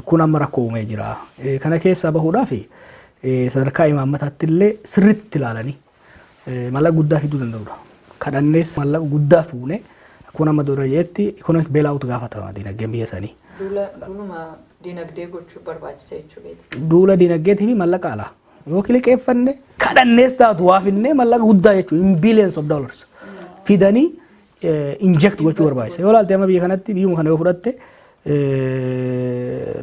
Kun amma rakkoo uumee jira. Kana keessaa bahuudhaaf sadarkaa imaammataatti illee sirriitti ilaalanii mallaqa guddaa fiduu danda'udha. Kadhannees mallaqa guddaa fuune akkuma amma dura jeetti economic bailout gaafatama dinagdeen biyya sanii. Duuluma dinagdee gochuu barbaachisa jechuudha. Duula dinagdeetii fi mallaqa alaa. Yoo liqeeffanne kadhannees taatu waa finnee mallaqa guddaa jechuudha in billions of dollars fidanii inject gochuu barbaachisa. Yoo ilaalte amma biyya kanatti biyyuma kana yoo fudhatte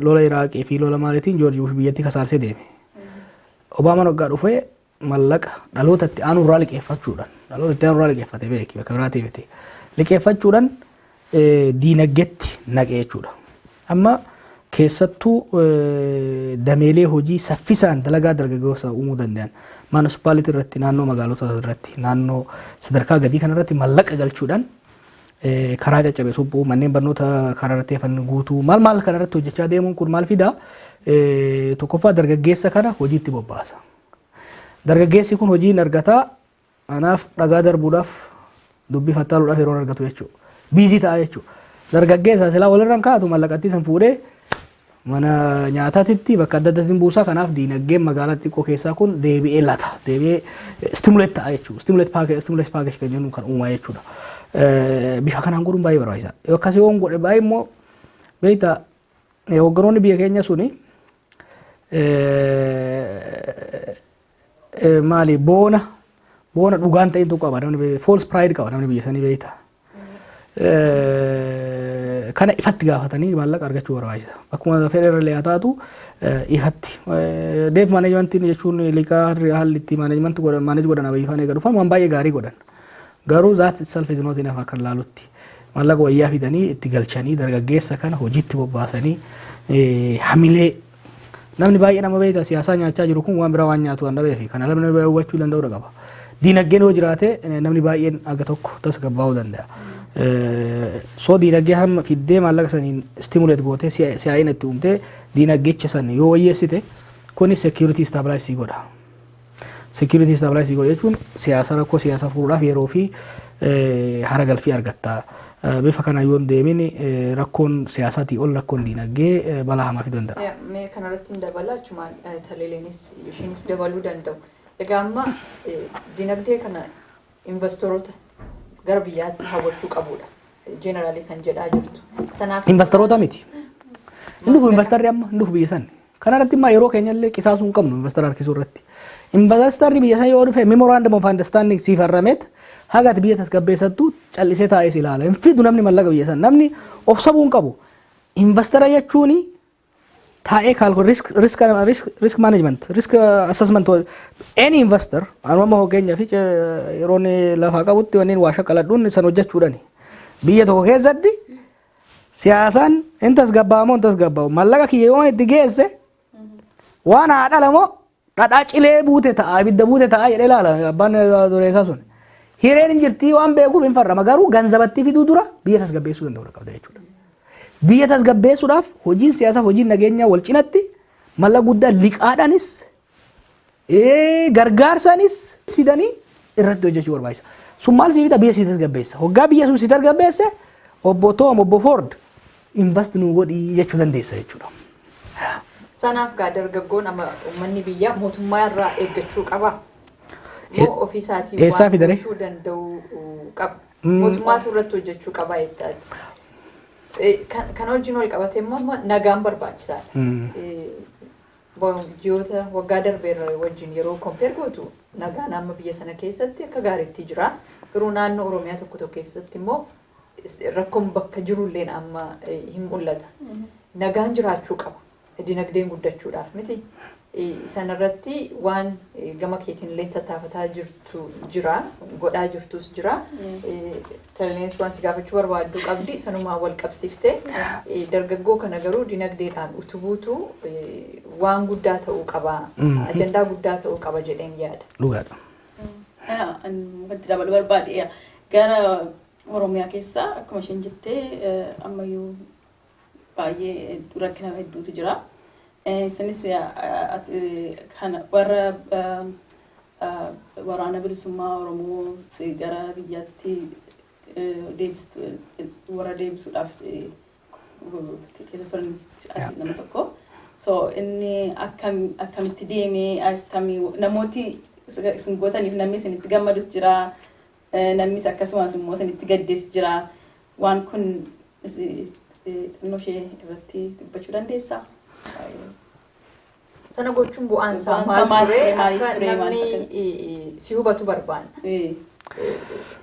lola Iraaqii fi lola maaliitiin Joorji Bush biyyatti kasaarsee deeme. Obaamaan waggaa dhufee mallaqa dhalootatti aanurraa liqeeffachuudhaan dhalootatti aanurraa liqeeffate beeki bakka biraatii miti liqeeffachuudhaan diinagdeetti naqee jechuudha. Amma keessattuu dameelee hojii saffisaan dalagaa dargaggoota uumuu danda'an municipality irratti naannoo magaalota irratti naannoo sadarkaa gadii kanarratti mallaqa galchuudhaan karaa caccabe suphuu manneen barnoota karaa irratti hafan guutuu maal kanarratti hojjechaa deemuun kun maal fidaa tokkoffaa dargaggeessa kana hojiitti bobbaasa. Dargaggeessi kun hojii argataa anaaf dhagaa darbuudhaaf dubbii fattaaluudhaaf yeroo argatu jechuudha. Biizii ta'a jechuudha. Dargaggeessa silaa walirraan kaa'atu mallaqatti san fuudhee mana nyaataatitti bakka adda addaatiin buusaa kanaaf diinagdeen magaalaa xiqqoo keessaa kun deebi'ee lata deebi'ee stimuleet ta'a jechuudha. Stimuleet paakeej kan jennu kan uumaa jechuudha. Bifa kanaan godhuun baay'ee barbaachisaa. Yoo akkasii waan godhe baay'ee immoo beektaa hogganoonni biyya keenya suni maali boona dhugaan ta'in tokko qaba namni false pride qaba namni biyya sanii beektaa. Kana ifatti gaafatanii maallaqa argachuu barbaachisa. Akkuma federal yaa taatu ifatti deep managementiin jechuun liqaa haalli itti manage godhan abayyifaan eega dhufan waan baay'ee gaarii godhan. Garuu that itself is not enough akka laalutti. Maallaqa wayyaa fidanii itti galchanii dargaggeessa kana hojiitti bobbaasanii hamilee namni baay'ee nama beektaa siyaasaa nyaachaa jiru kun waan biraa waan nyaatu waan dhabeef kana namni hubachuu danda'uu qaba. Diinagdeen yoo jiraate namni baay'een aga tokko tasgabbaa'uu danda'a. So diinagdee hamma fiddee maallaqa saniin stimulate gootee si'aayin itti uumtee diinagdeecha san yoo wayyeessite kuni security stabilize godha. Security stabilize godha jechuun siyaasa rakkoo siyaasa furuudhaaf yeroo fi hara galfii argatta. Bifa kana yoo deemin rakkoon siyaasaatii ol rakkoon diinagdee balaa hamaa fiduu danda'a. Mee kanarratti dabalaa jechuun taleeleenis ishiinis dabaluu danda'u. Egaa amma diinagdee kana investoroota gara biyyaatti hawwachuu qabudha. Generally kan jedhaa jirtu. Sanaaf investoroota miti. Induuf investarri amma induuf biyya san. Kanarratti immoo yeroo keenyallee qisaasuu hin qabnu investara harkisuu irratti. Investarri biyya san yoo dhufe memorandum of understanding siif harrameet haga biyya tasgabbeessattu callisee taa'ee ilaala. Hin fidu namni mallaqa biyya san. Namni of sabuu hin qabu. Investara jechuun taa'ee risk management risk assessment any investor anuma hoggeenya fi yeroon lafaa qabutti wanneen waa shaqqaladhuun san hojjechuudhani. Biyya tokko keessatti siyaasaan hin tasgabbaa'u mallaqa kiyya yoon itti geesse waan haadhala moo dhadhaa cilee buute ta'a ibidda buute ta'a jedhee ilaala abbaan dureessaa sun. Hireen hin jirtii waan beekuuf hin farrama garuu ganzabatti fiduu dura biyya tasgabbeessuu danda'uu qabda jechuudha. Biyya tasgabbeessuudhaaf hojiin siyaasaaf hojiin nageenyaa wal cinatti mallaqa guddaa liqaadhaanis gargaarsaanis fidanii irratti hojjechuu barbaachisa. Sun maal siifidha biyya sii tasgabbeessa. Hoggaa biyya sun sii tasgabbeesse obbo Toom obbo Ford invest nuu godhii jechuu dandeessa jechuudha. Sanaaf gaa dargaggoon amma uummanni biyyaa mootummaa irraa eeggachuu qaba. Moo ofiisaatii waan gochuu danda'u qaba. Mootummaatu irratti hojjechuu qaba jettaati. Kan wajjin wal qabate immoo nagaan barbaachisaadha. Ji'oota waggaa darbeerra wajjin yeroo kompeer gootu nagaan amma biyya sana keessatti akka gaariitti jira. Garuu naannoo Oromiyaa tokko keessatti immoo rakkoon bakka jirulleen amma hin mul'ata. Nagaan jiraachuu qaba. Dinagdeen guddachuudhaaf miti. Sanarratti waan gama keetiin illee tattaafataa jirtu jira, godhaa jirtus jira. Taleenis waan si gaafachuu barbaaddu qabdi sanumaa wal qabsiiftee dargaggoo kana garuu dinagdeedhaan utubuutu waan guddaa ta'uu qaba, ajandaa guddaa ta'uu qaba jedheen yaada. Dhugaadha. Wanti dabaluu barbaade gara Oromiyaa keessaa akkuma isheen jettee ammayyuu baay'ee rakkina hedduutu jira. Isinis kana warra waraana bilisummaa Oromoo gara biyyaatti warra deebisuudhaaf keessa turan nama tokko. So inni akkamitti deemee namooti isin gootaniif namni isinitti gammadus jira namnis akkasumas immoo isinitti gaddees jira waan kun xinnoo ishee irratti dubbachuu dandeessaa? Sana gochuun bu'aan isaa maal ture akka namni si hubatu barbaanna.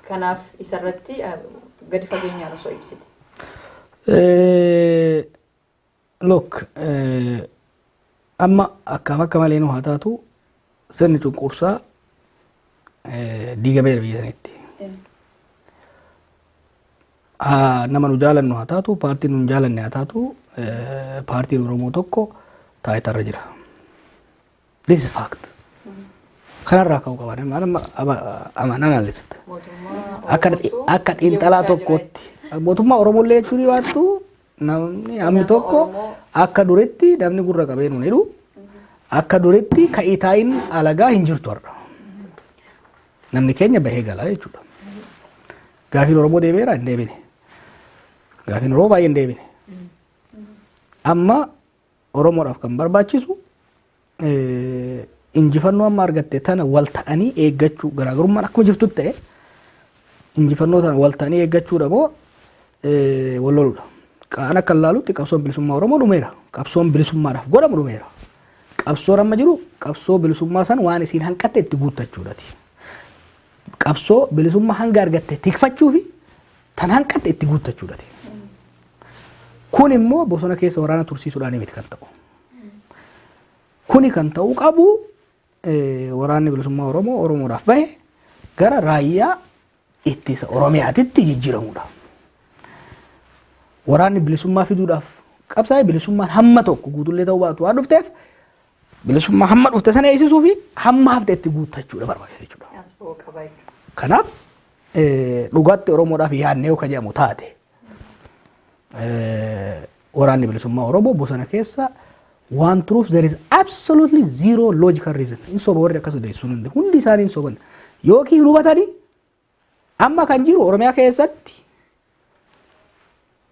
Kanaaf isarratti gadi fageenyaan osoo ibsite. Look, amma akka malee nu haa taatu sirni cunqursaa diigameera biyya sanitti. Nama nu jaalannu haa taatu, paartiin nu jaalanne haa taatu, paartiin Oromoo tokko taayitarra jira. This is fact. Kanarraa ka'uu qaban. I'm an analyst. Akka xiinxalaa tokkootti. Mootummaa Oromollee jechuun waattu namni tokko akka duritti namni gurra qabee nuun jedhu akka duritti ka'itaayin alagaa hin jirtu har'a. Namni keenya bahee galaa jechuudha. Gaafiin Oromoo deebi'eera hin deebine. Gaafiin Oromoo baay'ee hin deebine. Amma Oromoodhaaf kan barbaachisu injifannoo amma argatte tana wal ta'anii eeggachuu garaagarummaan akkuma jirtu ta'e injifannoo tana wal ta'anii eeggachuudha moo wal loluudha. Kaan akka ilaalutti qabsoon bilisummaa Oromoo dhumeera. Qabsoon bilisummaadhaaf godhamu dhumeera. Qabsoon amma jiru qabsoo bilisummaa san waan isiin hanqatte itti guuttachuudhaati. Qabsoo bilisummaa hanga argatte tikfachuu fi tan hanqatte itti guuttachuudhaati. Kun immoo bosona keessa waraana tursiisuudhaan miti kan ta'u. Kuni kan ta'uu qabu waraanni bilisummaa Oromoo Oromoodhaaf bahe gara raayyaa ittisa Oromiyaatitti jijjiiramuudha. Waraanni bilisummaa fiduudhaaf qabsaa'ee bilisummaan hamma tokko guutullee ta'uu baatu waan dhufteef bilisummaa hamma dhufte sana eegsisuu fi hamma hafte itti guuttachuudha barbaachisa jechuudha. Kanaaf dhugaatti Oromoodhaaf yaadnee yoo jedhamu taate waraanni bilisummaa Oromoo bosona keessa waan turuuf there is absolutely zero logical reason. In soba warri akkas odeessuun hundi isaanii hin soban. Yookiin hubatanii amma kan jiru Oromiyaa keessatti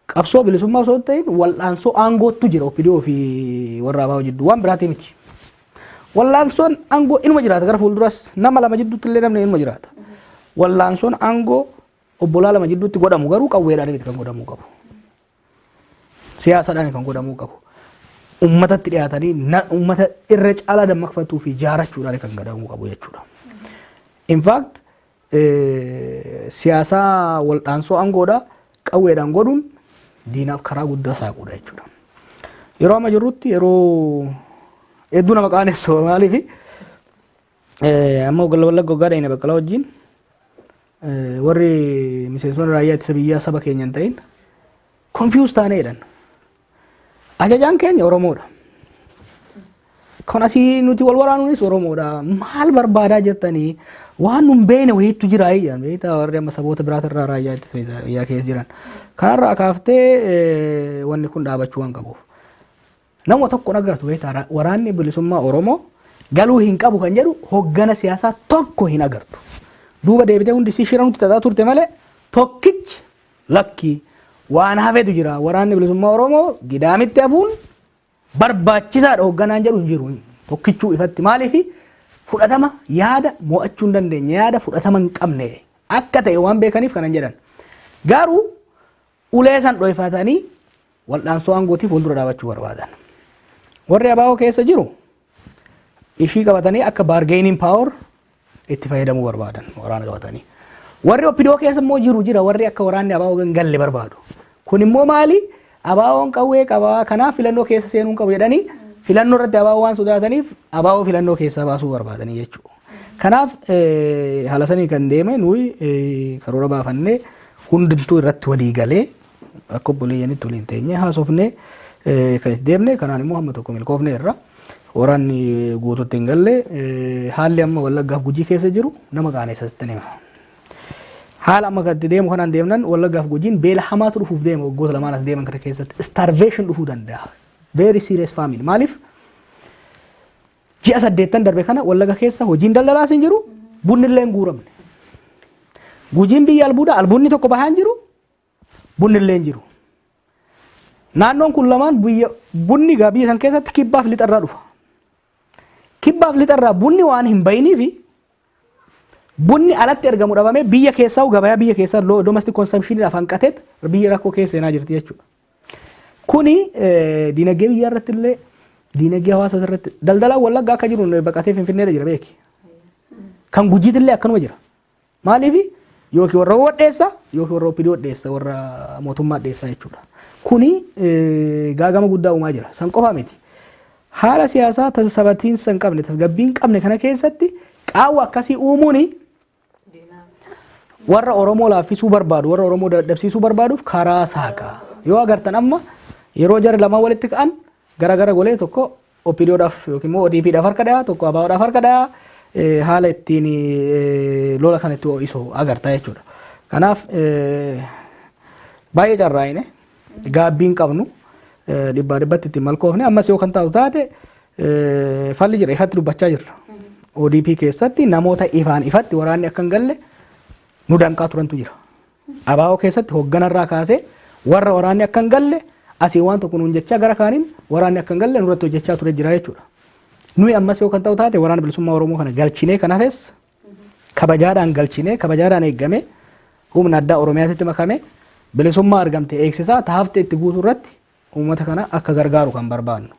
qabsoo bilisummaa osoo ta'in wal'aansoo aangootu jira OPDO fi warra ABO jidduu waan biraati miti. Wal'aansoon aangoo inuma jiraata gara fuulduras nama lama jidduutti illee namni inuma jiraata. Wal'aansoon aangoo obbolaa lama jidduutti godhamu garuu qawweedhaan miti kan godhamuu qabu. Siyaasadhaan kan godhamuu qabu. Ummatatti dhiyaatanii ummata irra caalaa dammaqfatuu fi jaarachuudhaan kan godhamuu qabu jechuudha. In fact siyaasaa wal'aansoo aangoodhaa qawweedhaan godhuun diinaaf karaa guddaa saaquudha jechuudha. Yeroo amma jirrutti yeroo hedduu nama qaanessu maaliif amma wallagga goggaa dhayina baqqalaa wajjin warri miseensonni raayyaa ittisa biyyaa saba keenya hin ta'in confused taaneedhaan. Ajajaan keenya Oromoodha. Kan asii nuti wal waraanuunis Oromoodha. Maal barbaadaa jettanii waan nun beekne wayiitu jira ayyan beektaa warri amma saboota biraatirraa raayyaa ittisa biyyaa keessa jiran. Kanarraa kaaftee wanni kun dhaabachuu waan qabuuf. Nama tokko agartu beektaa waraanni bilisummaa Oromoo galuu hin qabu kan jedhu hoggana siyaasaa tokko hin agartu. Duuba deebitee hundi si shiranutti tataa turte malee tokkichi lakkii waan hafeetu jira. Waraanni bilisummaa Oromoo gidaamitti hafuun barbaachisaadha hogganaan jedhu hin jiru. Tokkichuu ifatti maaliif fudhatama yaada mo'achuu hin dandeenye yaada fudhatama hin qabne akka ta'e waan beekaniif kanan jedhan. Garuu ulee san dho'ifatanii wal'aansoo aangootiif fuuldura dhaabachuu barbaadan. Warri ABO keessa jiru ishii qabatanii akka bargaining power itti fayyadamuu barbaadan waraana qabatanii. Warri OPDO keessa immoo jiru jira warri akka waraanni ABO galle barbaadu. Kun immoo maali? ABO'n qawwee qaba kanaaf filannoo keessa seenuu qabu jedhanii filannoo irratti ABO waan sodaataniif ABO filannoo keessaa baasuu barbaadanii jechuudha. Kanaaf haala sanii kan deeme nuyi karoora baafannee hundintuu irratti walii galee akka obboleeyyanitti waliin teenye haasofnee kan itti deemne kanaan immoo hamma tokko milkoofne irra waraanni guutuutti hin galle haalli amma Wallaggaaf Gujii keessa jiru nama qaaneessatti nima. Haala amma kan deemu kanaan deemnan Wallaggaaf Gujiin beela hamaatu dhufuuf deema waggoota lamaan as deeman kana keessatti starvation dhufuu danda'a. Very serious famine. Maaliif? Ji'a 8 darbe kana Wallagga keessa hojiin daldalaas hin jiru bunni illee hin guuramne. Gujiin biyya albuuda albunni tokko bahaa hin jiru bunni illee hin jiru. Naannoon kun lamaan bunni biyya san keessatti kibbaaf lixarraa dhufa. Kibbaaf lixarraa bunni waan hin bayiniifi bunni alatti ergamu dhabame biyya keessaa gabayaa biyya keessaa domestic consumption afaan qateet biyya rakkoo keessa seenaa jirti jechuudha. Kuni dinagdee biyya irratti illee dinagdee hawaasa irratti daldalaa wallaggaa akka jiru baqatee Finfinneerra jira beeki. Kan Gujiitti illee akkanuma jira. Maaliif yookiin warra wadheessa yookiin warra opidii wadheessa warra mootummaa dheessaa jechuudha. Kuni gaagama guddaa uumaa jira. San qofaa miti. Haala siyaasaa tasabatiinsa hin qabne tasgabbii hin qabne kana keessatti qaawwa akkasii uumuuni warra Oromoo laaffisuu barbaadu warra Oromoo dadhabsiisuu barbaaduuf karaa saaqa. Yoo agartan amma yeroo jarri lama walitti ka'an gara golee tokko OPDOdhaaf yookiin immoo ODPdhaaf harka dhayaa tokko ABOdhaaf harka dhayaa haala ittiin lola kan itti ho'isu agartaa jechuudha. Kanaaf baay'ee carraa'ine gaabbiin qabnu dhibbaa dhibbatti ittiin malkoofne ammas yoo kan taatu taate falli jira ifatti dubbachaa jirra. ODP keessatti namoota ifaan ifatti waraanni akka hin galle nu danqaa turantu jira. ABO keessatti hoogganarraa kaasee warra waraanni akka hin galle asii waan tokko nuun jechaa gara kaaniin waraanni akka hin galle nurratti hojjechaa ture jira jechuudha. Nuyi ammas yoo kan ta'u taate waraana bilisummaa Oromoo kana galchinee kan hafes kabajaadhaan galchinee kabajaadhaan eeggame humna addaa Oromiyaatti makame bilisummaa argamte eegsisaa taafte itti guutuu irratti uummata kana akka gargaaru kan barbaannu.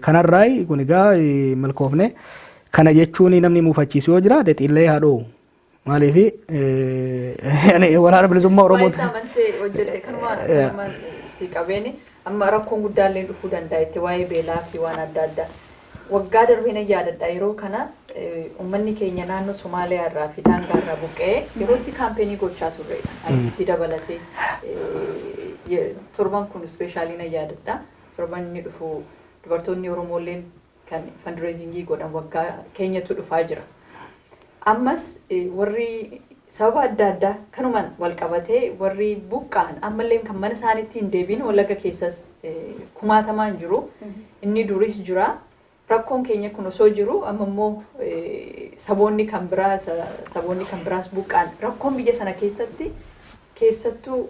Kanarraa kun egaa malkoofne kana jechuun namni muufachiisu yoo jiraate xiillee haadhoo maaliif waraana bilisummaa Oromoo amantee hojjette kanuma si qabeeni amma rakkoon guddaallee dhufuu danda'a itti waa'ee beelaa fi waan adda addaa waggaa darbeen yaadadha yeroo kana uummanni keenya naannoo Somaaliyaa irraa fi daangaa irraa buqqee yerootti kaampeenii gochaa turre asii dabalatee torban kun ispeeshaalii na yaadadha torban inni dhufu dubartoonni Oromooleen kan fundraisingii godhan waggaa keenyatu dhufaa jira. Ammas warri sababa adda addaa kanumaan wal qabatee warri buqqaan ammallee kan mana isaaniitti hin deebiin wallagga keessas kumaatamaan jiru inni duris jira rakkoon keenya kun osoo jiru amma immoo saboonni kan biraas buqqaan rakkoon biyya sana keessatti keessattuu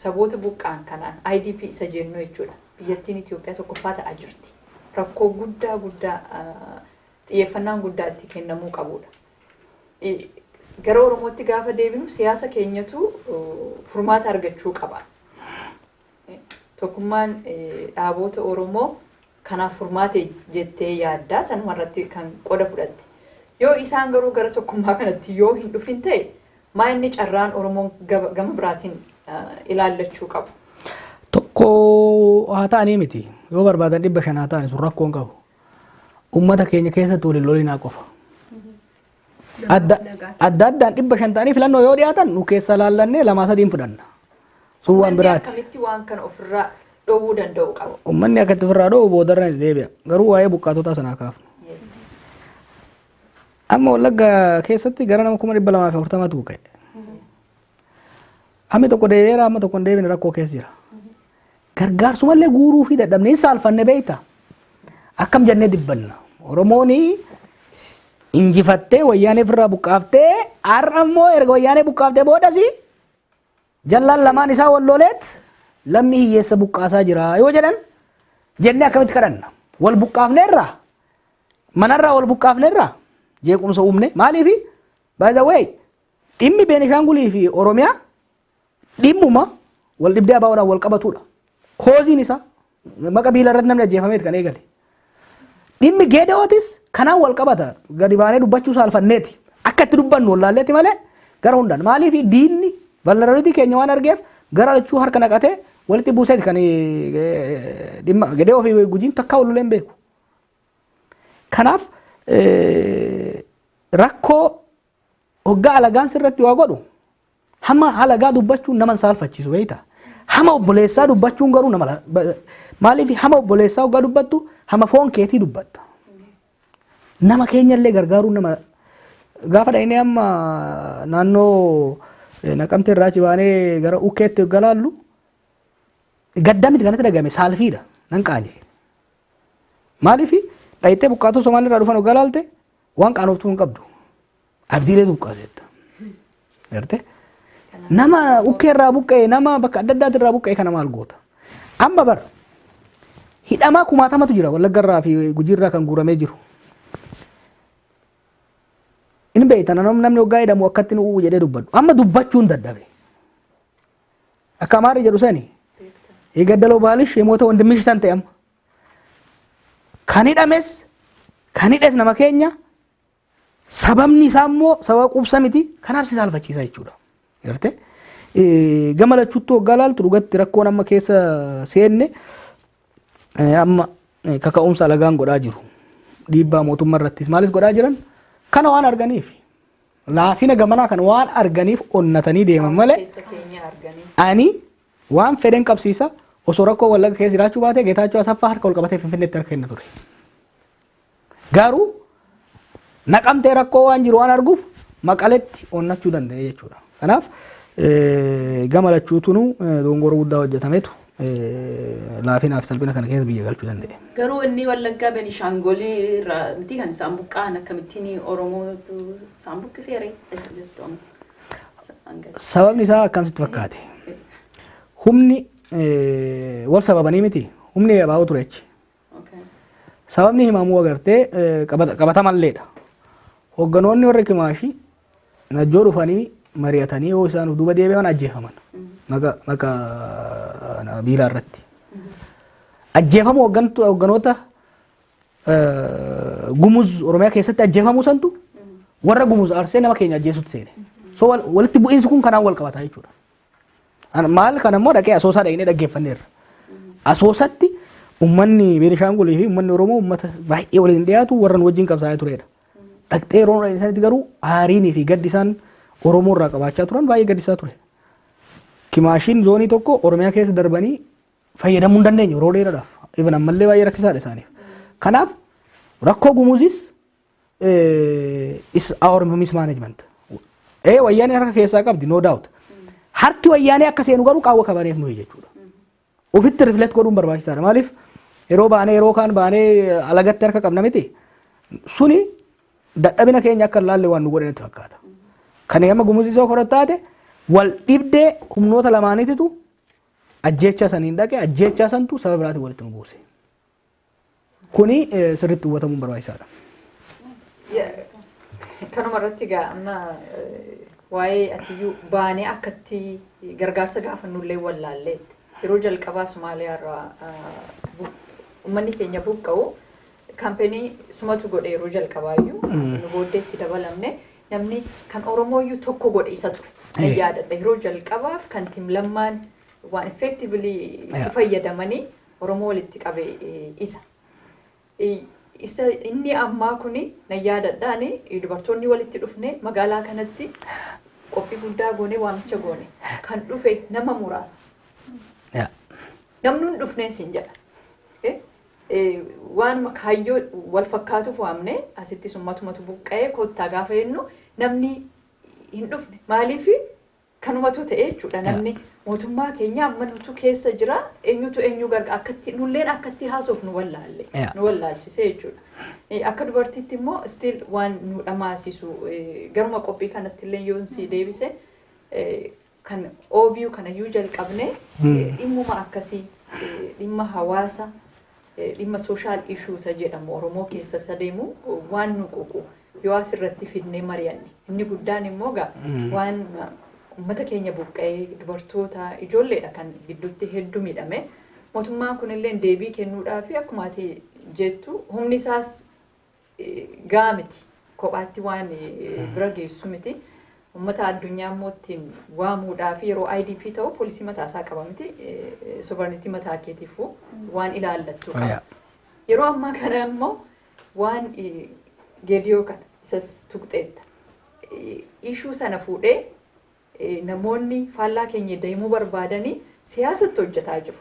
saboota buqqaan kanaan IDP isa jennu jechuudha biyyattiin Itoophiyaa tokkoffaa ta'aa jirti rakkoo guddaa xiyyeeffannaan guddaa itti kennamuu qabudha. Gara Oromootti gaafa deebinu siyaasa keenyatu furmaata argachuu qaba. Tokkummaan dhaaboota Oromoo kanaaf furmaate jettee yaaddaa sanumarratti kan qoda fudhatte. Yoo isaan garuu gara tokkummaa kanatti yoo hin dhufin ta'e maa inni carraan Oromoon gama biraatiin ilaallachuu qabu. Tokko haa ta'anii miti yoo barbaadan 500 haa ta'anii sun rakkoon qabu. Uummata keenya keessatti waliin lolinaa qofa. Adda addaan 500 ta'anii filannoo yoo dhiyaatan nu keessa laallannee 2-3 fudhanna. Sun waan biraati. Akkamitti waan kana ofirraa dhoowwuu danda'u qaba. Uummanni akkatti ofirraa dhoowwu boodarra itti deebi'a. Garuu waa'ee buqqaatota sanaa kaafnu. Amma wallagga keessatti gara nama 240tu buqqa'e. Hammi tokko deebi'eera amma tokko hin deebine rakkoo keessa jira. Gargaarsumallee guuruu fi dadhabnee saalfanne beeyta. Akkam jennee dibbanna. Oromooni injifattee wayyaanee ofirraa buqqaaftee har'a immoo erga wayyaanee buqqaaftee boodasi jallaan lamaan isaa wallooleet lammii hiyyeessa buqqaasaa jira yoo jedhan jennee akkamitti kadhanna. Wal buqqaafneerra manarraa wal buqqaafneerra jeequmsa uumne maaliifi by the way dhimmi Beenishaangulii fi Oromiyaa dhimmuma wal dhibdee ABOdhaan wal qabatudha. Kooziin isaa maqa biila irratti namni ajjeefameet kan eegale. Dhimmi Geedootis kanaan wal qabata gadi baanee dubbachuu saalfanneeti akka itti dubbannu wallaalleetti malee gara hundaan maaliif diinni vulnerability keenya waan argeef gara lachuu harka naqatee walitti buuseeti kan dhimma Geedoo fi Gujiin takkaa walloleen beeku. Kanaaf rakkoo hoggaa alagaan sirratti waa godhu hamma alagaa dubbachuun nama saalfachiisu beeyta. Hama obboleessaa dubbachuun garuu nama maaliif hama obboleessaa hoggaa dubbattu hama foon keetii dubbatta. Nama keenyallee gargaaruun nama gaafa dhaqnee amma naannoo Naqamtee irraa baanee gara Ukkeetti galaallu gaddamiti kanatti dhagame saalfiidha nan qaanye. Maaliif dhayitee buqqaatoo Somaalii irraa dhufan galaalte waan qaanoftuu hin qabdu. Abdiilee buqqaaseetta. Gartee nama Ukkee irraa buqqee nama bakka adda addaati irraa buqqee kana maal goota. Amma bar hidhamaa 1000tu jira Wallagga irraa fi Gujii irraa kan guuramee jiru. In beeytan namni hoggaa hidhamu akkatti jedhee dubbadhu. Amma dubbachuun dadhabe. Akka maari jedhu sani የገደለው ባልሽ የሞተው ወንድምሽ ሰንተ ያም ከኒዳመስ ከኒደስ ነመከኛ ሰበምኒ ሳሞ ሰበብ ቁብሰሚቲ ከናፍሲ ሳልፈቺሳ ይቹዳ ይርቴ ገመለቹቶ ጋላልቱ ዱገት ረኮን አማ ኬሰ ሴኔ አማ ከከኡምሳ ለጋን ጎዳ ጅሩ ዲባ ሞቱም መረቲስ ማለስ ጎዳ ጅረን ከነ ዋን አርጋኒፍ ላፊነ ገመና ከነ ዋን አርጋኒፍ ኦነተኒ ደመመለ አኒ ዋን ፌደን ቀብሲሳ ኦሶረኮ ወለገ ኬስ ይራቹ ባቴ ጌታቸው አሰፋ ሀርከ ወልቀባቴ ፍንፍኔ ተርከነ ቱሬ ጋሩ ነቀምቴ ረኮ ዋን ጅሩ ዋን አርጉፍ መቀለቲ ኦነቹ ደንደ የቹዳ ከናፍ ገመለቹቱኑ ዶንጎሮ ጉዳ ወጀተመቱ ላፊና አፍሰልብና ከነ ኬስ ቢየጋልቹ ደንደ ገሩ እኒ ወለጋ በኒሻንጎሊ ራንቲ ከን ሳምቡቃ ነከምቲኒ ኦሮሞ ሳምቡቅ ሴሬ እጅስቶም ሰበብ ኒሳ ከም ስትፈካቴ ሁምኒ ወል ሰበበኒ ሚቲ ሁምኒ ያባው ቱሬች ሰበብኒ ሂማሙ ወገርቴ ቀበታ ማለዳ ሆገኖኒ ወረክ ማሺ ነጆ ዱፈኒ መሪያተኒ ወሳኑ ዱበ ዴቤውን አጀፈመን መካ ቢላረቲ አጀፈሙ ወገኖታ ጉሙዝ ኦሮሚያ ከሰተ አጀፈሙ ሰንቱ ወረ ጉሙዝ አርሴ ነመከኛ አጀሱት ሴኔ ሶ ወልቲ ቡኢንስ ኩን ከና ወል ቀበታ ይቹዳ ማል ከነሞ ደቄ አሶሳ ደይኔ ደገፈነር አሶሳቲ ኡመኒ ቤኒሻንጉል ይሄ ኡመኒ ኦሮሞ ኡመተ ባይ ወለ እንዲያቱ ወረን ወጂን ቀብሳይ ቱሬዳ ደቅጤ ሮን ራይሰንቲ ገሩ አሪኒ ፊ ገዲሳን ኦሮሞ ራቀባቻ ቱረን ባይ ገዲሳ ቱሬ ኪማሽን ዞኒ ቶኮ ኦሮሚያ ኬስ ደርበኒ ፈየደሙ እንደነኝ ሮዴ ረዳፍ ኢብን አመሌ ባይ ረክሳ ደሳኔ ከናፍ ረኮ ጉሙዚስ ኢስ አወር ሚስ ማኔጅመንት ወያኔ ረከ ኬሳ ቀብዲ ኖ ዳውት harki wayyaane akka seenu garuu qaawwa kabaneef nu jechuudha. Ofitti riflet godhuun barbaachisaadha. Maaliif yeroo baanee yeroo kaan baanee alagatti harka qabna miti suni dadhabina keenya akka laalle waan nu godhanetti fakkaata. Kan amma gumuzisoo korottaate wal dhibdee humnoota lamaaniititu ajjeechaa saniin dhaqee ajjeechaa santu sababa biraati walitti nu buuse. Kuni sirriitti hubatamuun barbaachisaadha. Kanuma irratti gaa amma waa'ee atiyyuu baanee akkatti gargaarsa gaafannullee wallaalleetti yeroo jalqabaa Somaaliyaa irraa uummanni keenya buqqa'u kaampeenii sumatu godhe yeroo jalqabaayyuu nu booddeetti dabalamne namni kan Oromooyyuu tokko godhe isa ture yaadadha yeroo jalqabaaf kan timlammaan waan effectively itti fayyadamanii Oromoo walitti qabe isa inni ammaa kuni na yaadadhaani dubartoonni walitti dhufne magaalaa kanatti qophii guddaa goone waamicha goone kan dhufe nama muraasa. Namni dhufne siin jedha. Waan kaayyoo wal fakkaatuuf waamne asitti summatumatu buqqa'ee kottaa gaafa jennu namni hin dhufne maaliif kanumatu ta'e jechuudha namni mootummaa keenya amma nutu keessa jira eenyutu eenyu gargaara akkatti nulleen akkatti haasoof nu wallaalle nu wallaalchisee jechuudha. Akka dubartiitti immoo still waan nu dhamaasisu garuma qophii kanatti illee yoon si deebise kan OVU kanayyuu jalqabne dhimmuma akkasii dhimma hawaasa dhimma social issues jedhamu Oromoo keessa sadeemu waan nu quuqu yoo asirratti fidnee mari'anne inni guddaan immoo gaa waan ummata keenya buqqa'ee dubartoota ijoolleedha kan gidduutti hedduu miidhame mootummaan kunillee deebii kennuudhaaf akkuma ati jettu humni isaas gaa miti kophaatti waan bira geessu miti ummata addunyaa mootiin waamuudhaaf yeroo IDP ta'u poolisii mataa isaa qaba miti sovereignty mataa keetiifuu waan ilaallattu qaba yeroo ammaa kana immoo waan geediyoo kana isas tuqxeetta issue sana fuudhee namoonni faallaa keenya deemuu barbaadanii siyaasatti hojjetaa jiru.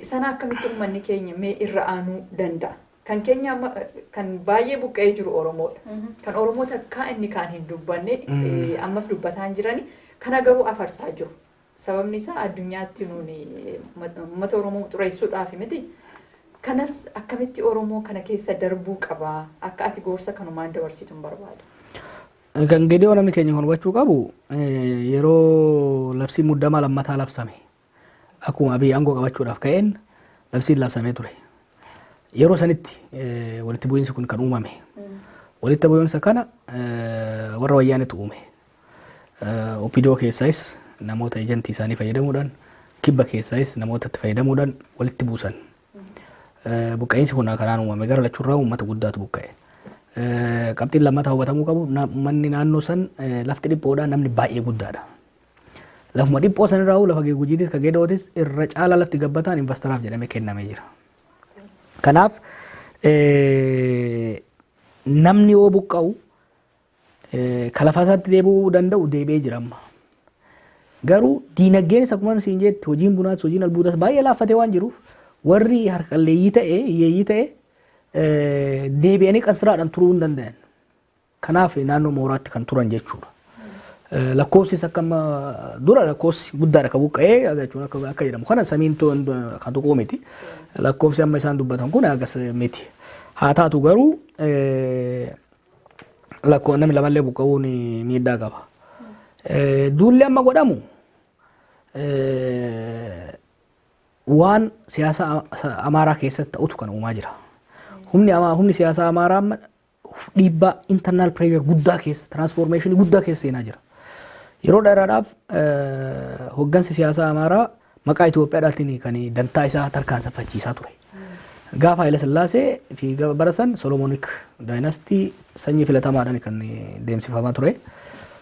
Sana akkamitti uummanni keenya mee irra aanuu danda'a? Kan keenya kan baay'ee buqqa'ee jiru Oromoodha. Kan Oromoo takkaa inni kaan hin dubbanne ammas dubbataan jirani kana garuu afarsaa jiru. Sababni isaa addunyaatti nuuni uummata Oromoo xureessuudhaaf miti. Kanas akkamitti Oromoo kana keessa darbuu qabaa? Akka ati gorsa kanumaan dabarsitu barbaada. Kan gidee namni keenya hubachuu qabu yeroo labsii muddamaa lammataa labsame akkuma Abiy aangoo qabachuudhaaf ka'een labsiin labsamee ture. Yeroo sanitti walitti bu'iinsi kun kan uumame. Walitti bu'iinsa kana warra wayyaanetu uume. OPDO keessaas namoota ejentii isaanii fayyadamuudhaan kibba keessais namoota itti fayyadamuudhaan walitti buusan. Buqqa'insi kun kanaan uumame gara lachuurraa uummata guddaatu buqqa'e. Qabxiin lammataa hubatamuu qabu manni naannoo san lafti dhiphoodha namni baay'ee guddaadha. Lafuma dhiphoo san irraa lafa gujiitis ka geedootis irra caala lafti gabbataan investaraaf jedhamee kennamee jira. Kanaaf namni yoo buqqa'u ka lafa isaatti deebi'uu danda'u deebi'ee jira amma. Garuu diinagdeen isa akkuma siin jetti hojiin bunaas hojiin albuudas baay'ee laaffatee waan jiruuf warri harqalleeyyii ta'e hiyyeeyyii ta'e deebi'anii qansiraadhaan turuu hin danda'an. Kanaaf naannoo mooraatti kan turan jechuudha. Lakkoofsis akka dura lakkoofsi guddaadha ka buqqa'ee jechuun akka jedhamu kana samiin kan tuquu miti. Lakkoofsi amma isaan dubbatan kun agas miti. Haa taatu garuu lakkoo namni lamallee buqqa'uun miidhaa qaba. Duulli amma godhamu waan siyaasa Amaaraa keessatti ta'utu kan uumaa jira. Humni siyaasa Amaaraa amma dhiibbaa internal pressure guddaa keessa transformation guddaa keessa seenaa jira. Yeroo dheeraadhaaf hoggansi siyaasa Amaaraa maqaa Itoophiyaadhaatiin kan dantaa isaa tarkaanfachiisaa ture. Gaafa Haile Sillaasee fi bara san Solomonic dynasty sanyii filatamaadhaan kan deemsifamaa ture.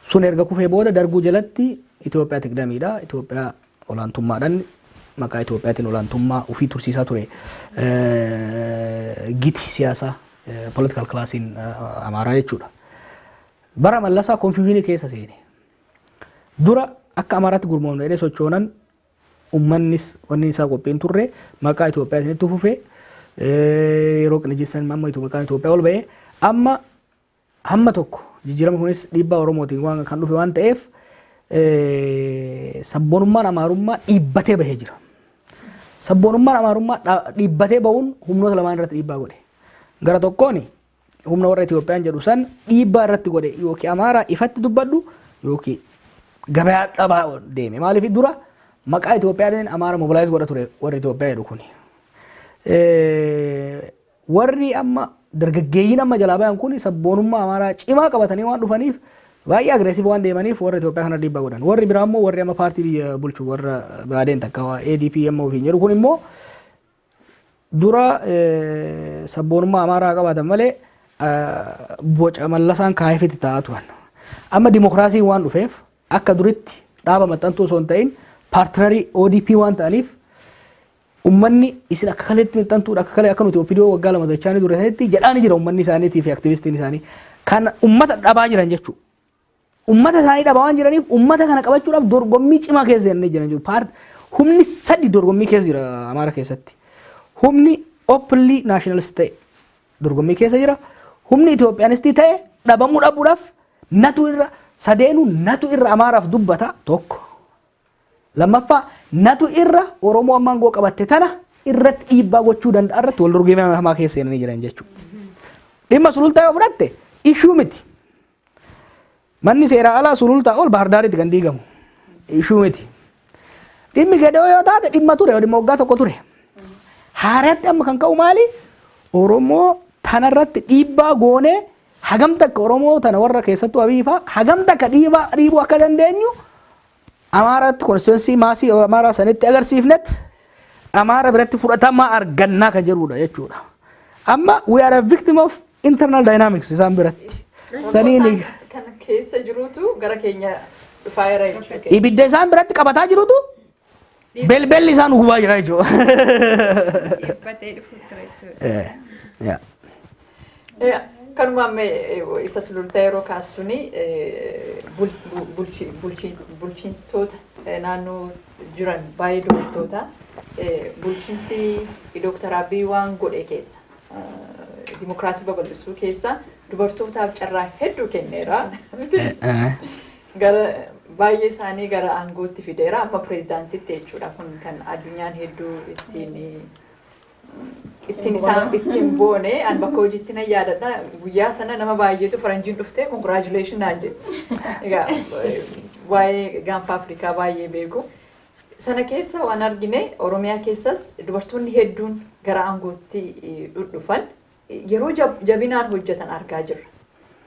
Sun erga kufee booda darguu jalatti Itoophiyaa tigdamiidha. Itoophiyaa olaantummaadhaan maqaa Itoophiyaatiin olaantummaa ofii tursiisaa ture. Giti siyaasaa political classiin Amaaraa jechuudha. Bara Mallasaa confusionii keessa seene. Dura akka Amaaraatti gurmoomne jedhee sochoonan uummannis wanni isaa qophiin turre maqaa Itoophiyaatiin itti fufee yeroo qinijjisan amma maqaan Itoophiyaa ol ba'ee amma hamma tokko jijjiirama kunis dhiibbaa Oromootiin waan kan dhufe waan ta'eef sabboonummaan Amaarummaa dhiibbatee bahee jira. Sabboonummaan Amaarummaa dhiibbatee bahuun humnoota lamaan irratti dhiibbaa godhe. Gara tokkoon humna warra Itoophiyaan jedhu san dhiibbaa irratti godhe yookiin Amaaraa ifatti dubbadhu yookiin gabayaa dhabaa deeme. Maaliif dura maqaa Itoophiyaatiin Amaara mobilaayiz godha ture warri Itoophiyaa jedhu kuni. Warri amma dargaggeeyyiin amma jalaa bayan kun sabboonummaa Amaaraa cimaa qabatanii waan dhufaniif baay'ee agreesiif waan deemaniif warra Itoophiyaa kana dhiibbaa godhan. Warri biraa immoo warri amma paartii biyya bulchu warra baadeen takka ADP amma ofiin jedhu kun immoo dura sabboonummaa Amaaraa qabaatan malee boca Mallasaan kaayefetti ta'aa turan. Amma dimokiraasiin waan dhufeef akka duritti dhaaba maxxantuu osoo hin ta'in paartinarii ODP waan ta'aniif ummanni isin akka kaleetti maxxantuudha akka kalee akka nuti OPDO waggaa lama dachaanii dura sanitti jedhaani jira ummanni isaaniitii fi aktivistiin isaanii kan ummata dhabaa jiran jechuudha. Ummata isaanii dhabaa waan jiraniif ummata kana qabachuudhaaf dorgommii cimaa keessa jiranii jiran jechuudha. Humni sadi dorgommii keessa jira Amaara keessatti. Humni openly nationalist ta'e dorgommii keessa jira. Humni Itoophiyaanistii ta'e dhabamuu dhabuudhaaf natu irra sadeenu natu irra Amaaraaf dubbata tokko. Lammaffaa natu irra Oromoo ammaan goo qabatte tana irratti dhiibbaa gochuu danda'a irratti wal dorgommii hamaa keessa seenanii jiran jechuudha. Dhimma sulultaa yoo fudhatte ishuu miti. Manni seeraa alaa sulultaa ol Bahardaaritti kan diigamu ishuu miti. Dhimmi gadoo yoo taate dhimma ture dhimma waggaa tokko ture. Haaratti amma kan ka'u maali? Oromoo tanarratti dhiibbaa goonee hagam takka Oromoo tana warra keessattuu abiifaa hagam takka dhiibuu akka dandeenyu Amaaratti konstituensii maasii Amaaraa sanitti agarsiifnet Amaara biratti fudhatamaa argannaa kan jedhudha jechuudha. Amma we are a victim of internal dynamics isaan biratti. Saniin kan keessa jirutu gara keenya dhufaa jira jechuudha. Ibidda isaan biratti qabataa jirutu belbelli isaan gubaa jira jechuudha. Dhibbatee dhufu ture jechuudha. Kanuma isa sulultaa yeroo kaastuni bulchiinstoota naannoo jiran baay'ee dubartoota bulchiinsi Dr. Abiy waan godhe keessa dimokiraasii babal'isuu keessa dubartootaaf carraa hedduu kenneera. Gara baay'ee isaanii gara aangootti fideera amma pireezidaantitti jechuudha kun kan addunyaan hedduu ittiin boone an bakka hojiitti na yaadadha guyyaa sana nama baay'eetu faranjiin dhuftee congratulation naan jetti. Egaa waa'ee gaanfa Afrikaa baay'ee beeku. Sana keessa waan argine Oromiyaa keessas dubartoonni hedduun gara aangootti dhufan yeroo jabinaan hojjetan argaa jirra.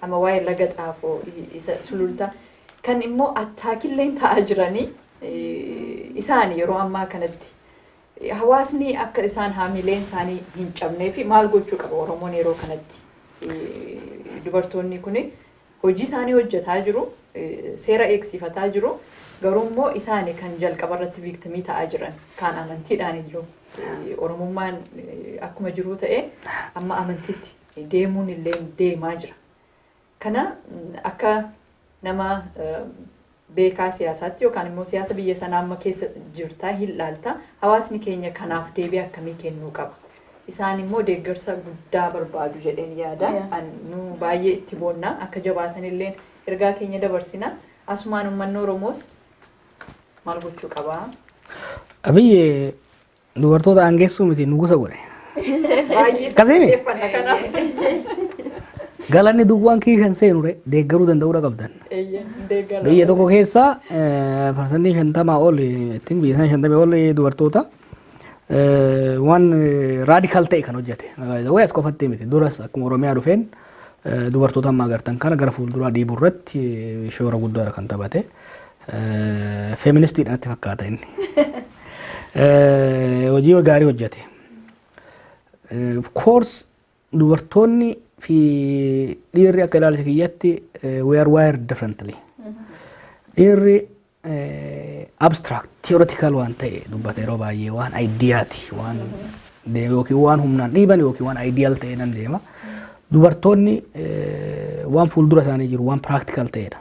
Amma waa'ee laga xaafoo isa sulultaa kan immoo attaakillee ta'aa jiranii isaan yeroo ammaa kanatti hawaasni akka isaan haamileen isaanii hin cabnee fi maal gochuu qaba Oromoon yeroo kanatti dubartoonni kun hojii isaanii hojjetaa jiru seera eegsifataa jiru garuu immoo isaanii kan jalqaba irratti viiktimii ta'aa jiran kaan amantiidhaan iyyuu Oromummaan akkuma jiru ta'e amma amantiitti deemuun illee deemaa jira. Kana akka nama beekaa siyaasaatti yookaan immoo siyaasa biyya sanaa amma keessa jirtaa hin laalta hawaasni keenya kanaaf deebii akkamii kennuu qaba. Isaan immoo deeggarsa guddaa barbaadu jedheen yaada. Nu baay'ee itti boonna akka jabaatan illee ergaa keenya dabarsina. Asumaan uummanni Oromoos maal gochuu qaba? Abiyyi dubartoota aangeessuu miti nugusa godhe. Baay'ee saffifannaa kanaaf. Galanni duwwaan kiishan seenure deeggaruu danda'uudha qabdan. Biyya tokko keessa parsantii 50 ol ittiin biyya sana 50 ol dubartoota waan raadikaal ta'e kan hojjete. Wayi as qofattee miti duras akkuma Oromiyaa dhufeen dubartoota ammaa agartan kana gara fuulduraa dhiibuu irratti shoora guddaadha kan taphate. Feministiidhaan itti fakkaata inni. Hojii gaarii hojjete. Of course dubartoonni fi dhiirri akka ilaalcha kiyyatti we are wired differently. Dhiirri abstract theoretical waan ta'e dubbata yeroo baay'ee waan ideaati waan yookiin waan humnaan dhiiban yookiin waan ideal ta'e nan deema. Dubartoonni waan fuuldura isaanii jiru waan practical ta'edha.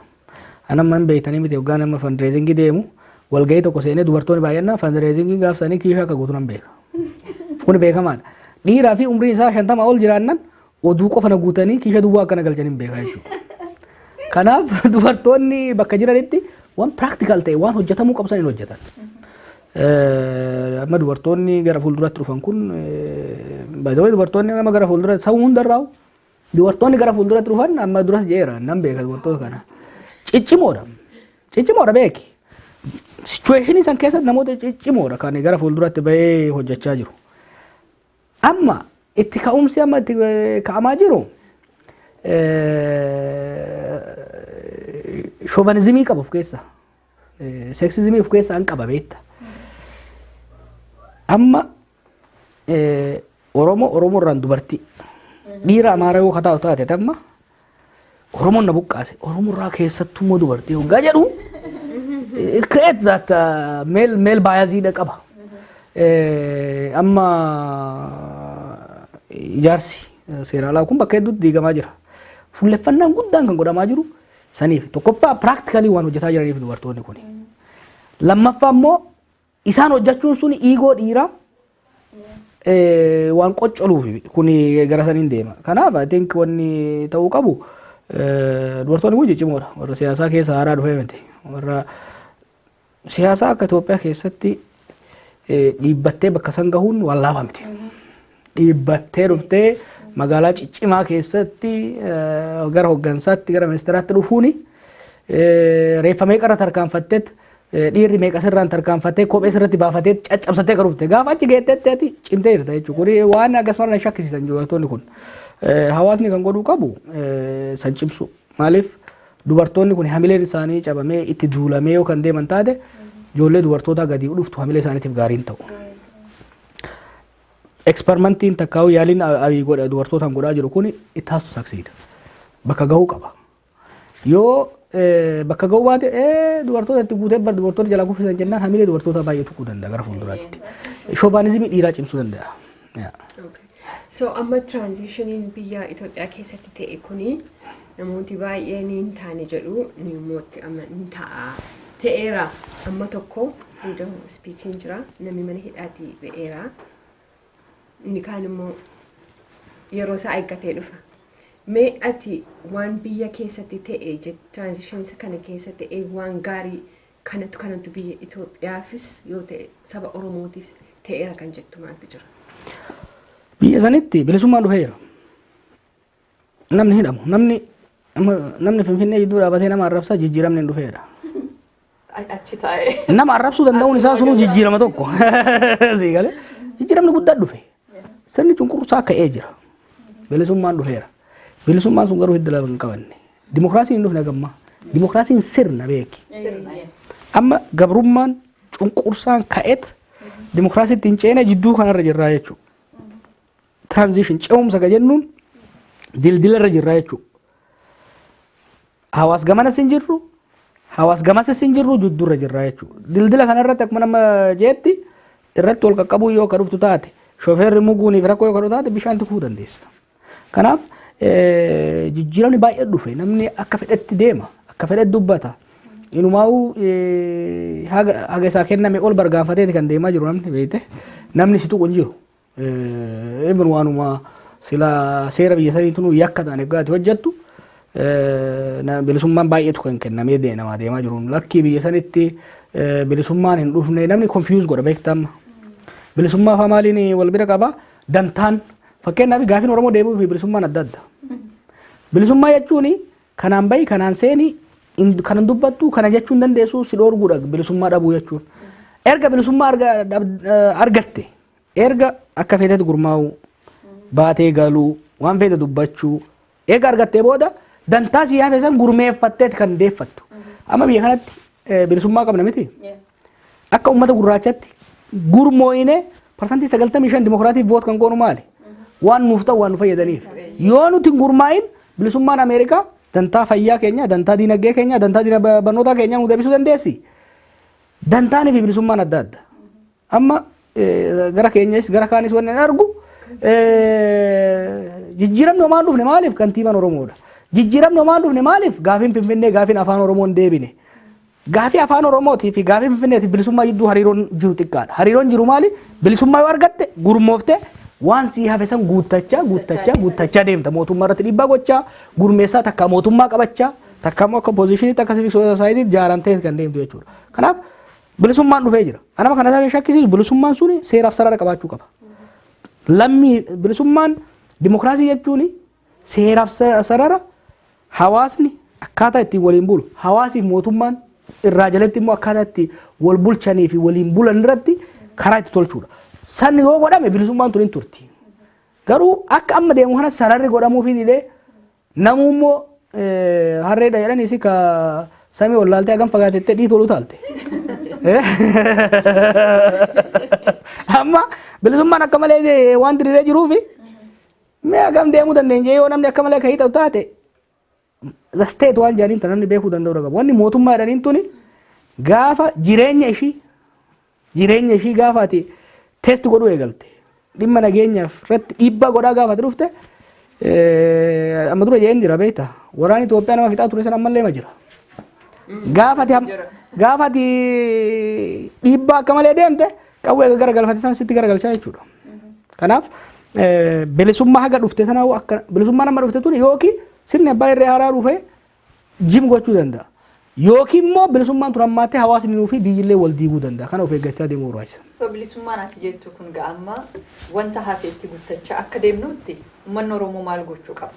Anamma hin beektanii miti yookaan amma fundraising deemu walgahii tokko seenee dubartoonni baay'inaan fundraising gaafsanii kiishaa akka guutuu nan beeka. Kun beekamaadha. Dhiiraa fi umriin isaa 50 ol jiraannan oduu qofa na guutanii kiisha duwwaa akkana galchanii hin beekaa jechuudha. Kanaaf dubartoonni bakka jiranitti waan practical ta'e waan hojjetamuu qabsan hin hojjetan. Amma dubartoonni gara fuulduratti dhufan kun baay'ee dubartoonni amma gara fuulduratti sa'uu hundarraa'u dubartoonni gara fuulduratti dhufan amma duras jeera nan beeka dubartoota kana. Ciccimoodha. Ciccimoodha beeki. Situation isaan keessatti namoota ciccimoodha kan gara fuulduratti bahee hojjechaa jiru. Amma itti ka'umsi amma itti ka'amaa jiru shobanizimii qabu of keessa. Seksizimii of keessa an qaba beekta. Amma Oromoo irraan dubartii dhiira Amaaraa yoo kataa taate amma Oromoon na buqqaase Oromoo irraa keessattuu immoo dubartii hoggaa jedhu it creates that male bias qaba. Amma ijaarsi seeraalaa kun bakka hedduutti diigamaa jira. Fuulleffannaan guddaan kan godhamaa jiru saniif tokkoffaa practically waan hojjetaa jiraniif dubartoonni kun. Lammaffaa immoo isaan hojjechuun sun iigoo dhiiraa waan qoccoluuf kun gara saniin deema. Kanaaf I think wanni ta'uu qabu dubartoonni kun ciccimoodha. Warra siyaasaa keessa haaraa dhufee miti. Warra siyaasaa akka Itoophiyaa keessatti dhiibbattee bakka san gahuun waan laafa miti. Dhiibbattee dhuftee magaalaa ciccimaa keessatti gara hoggansaatti gara ministeeraatti dhufuuni reeffa meeqarra tarkaanfatteet dhiirri meeqa sirraan tarkaanfattee kophee sirratti baafatee caccabsattee kan dhufte gaafa achi geettetti cimtee jirta jechuudha. Kuni waan akkasumas shakkisiisan dubartoonni kun. Hawaasni kan godhuu qabu san cimsu. Maaliif dubartoonni kun hamileen isaanii cabamee itti duulamee yoo kan deeman taate ijoollee dubartoota gadi dhuftu hamilee isaaniitiif gaariin ta'u. Experimentiin takkaa'u yaaliin godha dubartootaan godhaa jiru kun it has to succeed. Bakka gahuu qaba. Yoo bakka gahuu baate dubartoota itti guutee bar dubartoota jalaa kuffisan jennaan hamilee dubartoota baay'ee tuquu danda'a gara fuulduraatti. Shobaanizimii dhiiraa cimsuu danda'a. So amma transitioning biyya Itoophiyaa keessatti ta'e kuni namooti baay'een hin taane jedhu namooti amma hin ta'a. Ta'eera amma tokko freedom of speech jira namni mana hidhaatii ba'eera. Inni kaan immoo yeroo isaa eeggatee dhufa. Mee ati waan biyya keessatti ta'e transition kana keessatti ta'e waan gaarii kanatu biyya Itoophiyaafis yoo ta'e saba Oromootiif ta'eera kan jettu maaltu jira? Biyya sanitti bilisummaan dhufeera. Namni hidhamu namni Finfinnee jidduu dhaabatee nama arrabsaa jijjiiramni hin dhufeera. Achi taa'ee. Nama arrabsuu danda'uun isaa sunuu jijjiirama tokko. Siigale jijjiiramni guddaa dhufe. Sirni cunqursaa ka'ee jira. Bilisummaan dhufeera. Bilisummaan sun garuu hidda lafa hin qabanne. Dimokiraasiin hin dhufne gamma. Dimokiraasiin sirna beeki. Amma gabrummaan cunqursaan ka'et dimokiraasiitti hin ceene jidduu kanarra jirraa jechuudha. Transition ce'umsa ka jennuun dildilarra jirraa jechuudha. Hawaas gamanas hin jirru, hawaas gamasas hin jirru jiddurra jirraa jechuudha. Dildila kanarratti akkuma nama jeetti irratti wal qaqqabuu yoo ka dhuftu taate shofeerri muguunii fi rakkoo yoo ka dhuftu taate bishaan tikuu dandeessa. Kanaaf jijjiiramni baay'ee dhufe namni akka fedhetti deema, akka fedhetti dubbata. Inumaa'uu haga isaa kenname ol bargaanfateeti kan deemaa jiru namni beekte namni si tuqu hin jiru. Eebin waanuma sila seera biyya saniitu nu yakka ta'an eeggaati hojjettu bilisummaan baay'eetu kan kennamee namaa deemaa jiru. Lakkii biyya sanitti bilisummaan hin dhufne namni confuse godha beektamma. Bilisummaa faa maaliin wal bira qaba dantaan fakkeenyaaf gaafiin Oromoo deebi'uu fi bilisummaan adda adda. Bilisummaa jechuun kanaan bahi kanaan seeni kanan dubbattu kana jechuun dandeessu si dhoorguudha bilisummaa dhabuu jechuun. Erga bilisummaa argatte erga akka feetetti gurmaa'u baatee galuu waan feete dubbachuu eega argattee booda dantaa si yaafee san gurmeeffatteeti kan deeffattu. Amma biyya kanatti bilisummaa qabna miti. Akka uummata gurraachatti gurmooyine parsantii 95 dimokiraatiif voot kan goonu maali? Waan nuuf ta'u waan nu fayyadaniif. Yoo nuti hin gurmaa'in bilisummaan Ameerikaa dantaa fayyaa keenya, dantaa diinagdee keenya, dantaa barnootaa keenya nu deebisuu dandeessi. Dantaanii fi bilisummaan adda adda. Amma gara keenyas gara kaanis wanni argu jijjiiramni homaan dhufne maaliif kantiibaan Oromoodha. Jijjiiramni homaan dhufne maaliif gaafiin Finfinnee gaafiin afaan Oromoon deebine. Gaafii afaan Oromootii fi gaafii Finfinneetiif bilisummaa jidduu hariiroon jiru xiqqaadha. Hariiroon jiru maali? Bilisummaa yoo argatte gurmoofte waan si hafe san guuttachaa deemta. Mootummaa irratti dhiibbaa gochaa gurmeessaa takka mootummaa qabachaa takka immoo akka oppositionii takka civic society jaaramtee kan deemtu jechuudha. Kanaaf bilisummaan dhufee jira. Anama kana isaa shakkisiisu bilisummaan suni seeraaf sarara qabaachuu qaba. Lammii bilisummaan dimokiraasii jechuun seeraaf sarara hawaasni akkaataa ittiin waliin bulu hawaasiif mootummaan irraa jalatti immoo akkaataa itti wal bulchanii fi waliin bulan irratti karaa itti tolchuudha. Sanni yoo godhame bilisummaan tun hin turti. Garuu akka amma deemu kana sararri godhamuu fi didee namuu immoo harreedha jedhaniisi ka samii ol laaltee hagam fagaatettee dhiitu olu taalte. Amma bilisummaan akka malee waan diriiree jiruu fi mee hagam deemuu dandeenya yoo namni akka malee ka'ii ta'u taate gasteet waan jaaniin tan namni beekuu danda'u qaba. Wanni mootummaa jedhaniin tuni gaafa jireenya ishii gaafa ati test godhuu eegalte dhimma nageenyaaf irratti dhiibbaa godhaa gaafa dhufte amma dura jeen jira beekta waraana Itoophiyaa nama fixaa ture san ammallee ma jira. Gaafa ati dhiibbaa akka malee deemte qawwee garagalfate san sitti garagalchaa jechuudha. Kanaaf bilisummaa haga dhufte sanaa akka bilisummaa nama dhufte tuni yookiin sirni abbaa irree haaraa dhufe jim gochuu danda'a. Yookiin immoo bilisummaan tun ammaatti hawaasni nuu fi biyyillee wal diiguu danda'a. Kana of eeggachaa deemuu barbaachisa. So bilisummaan ati jettu kun ga'amma wanta hafeetti guuttachaa akka deemnutti uummanni Oromoo maal gochuu qaba?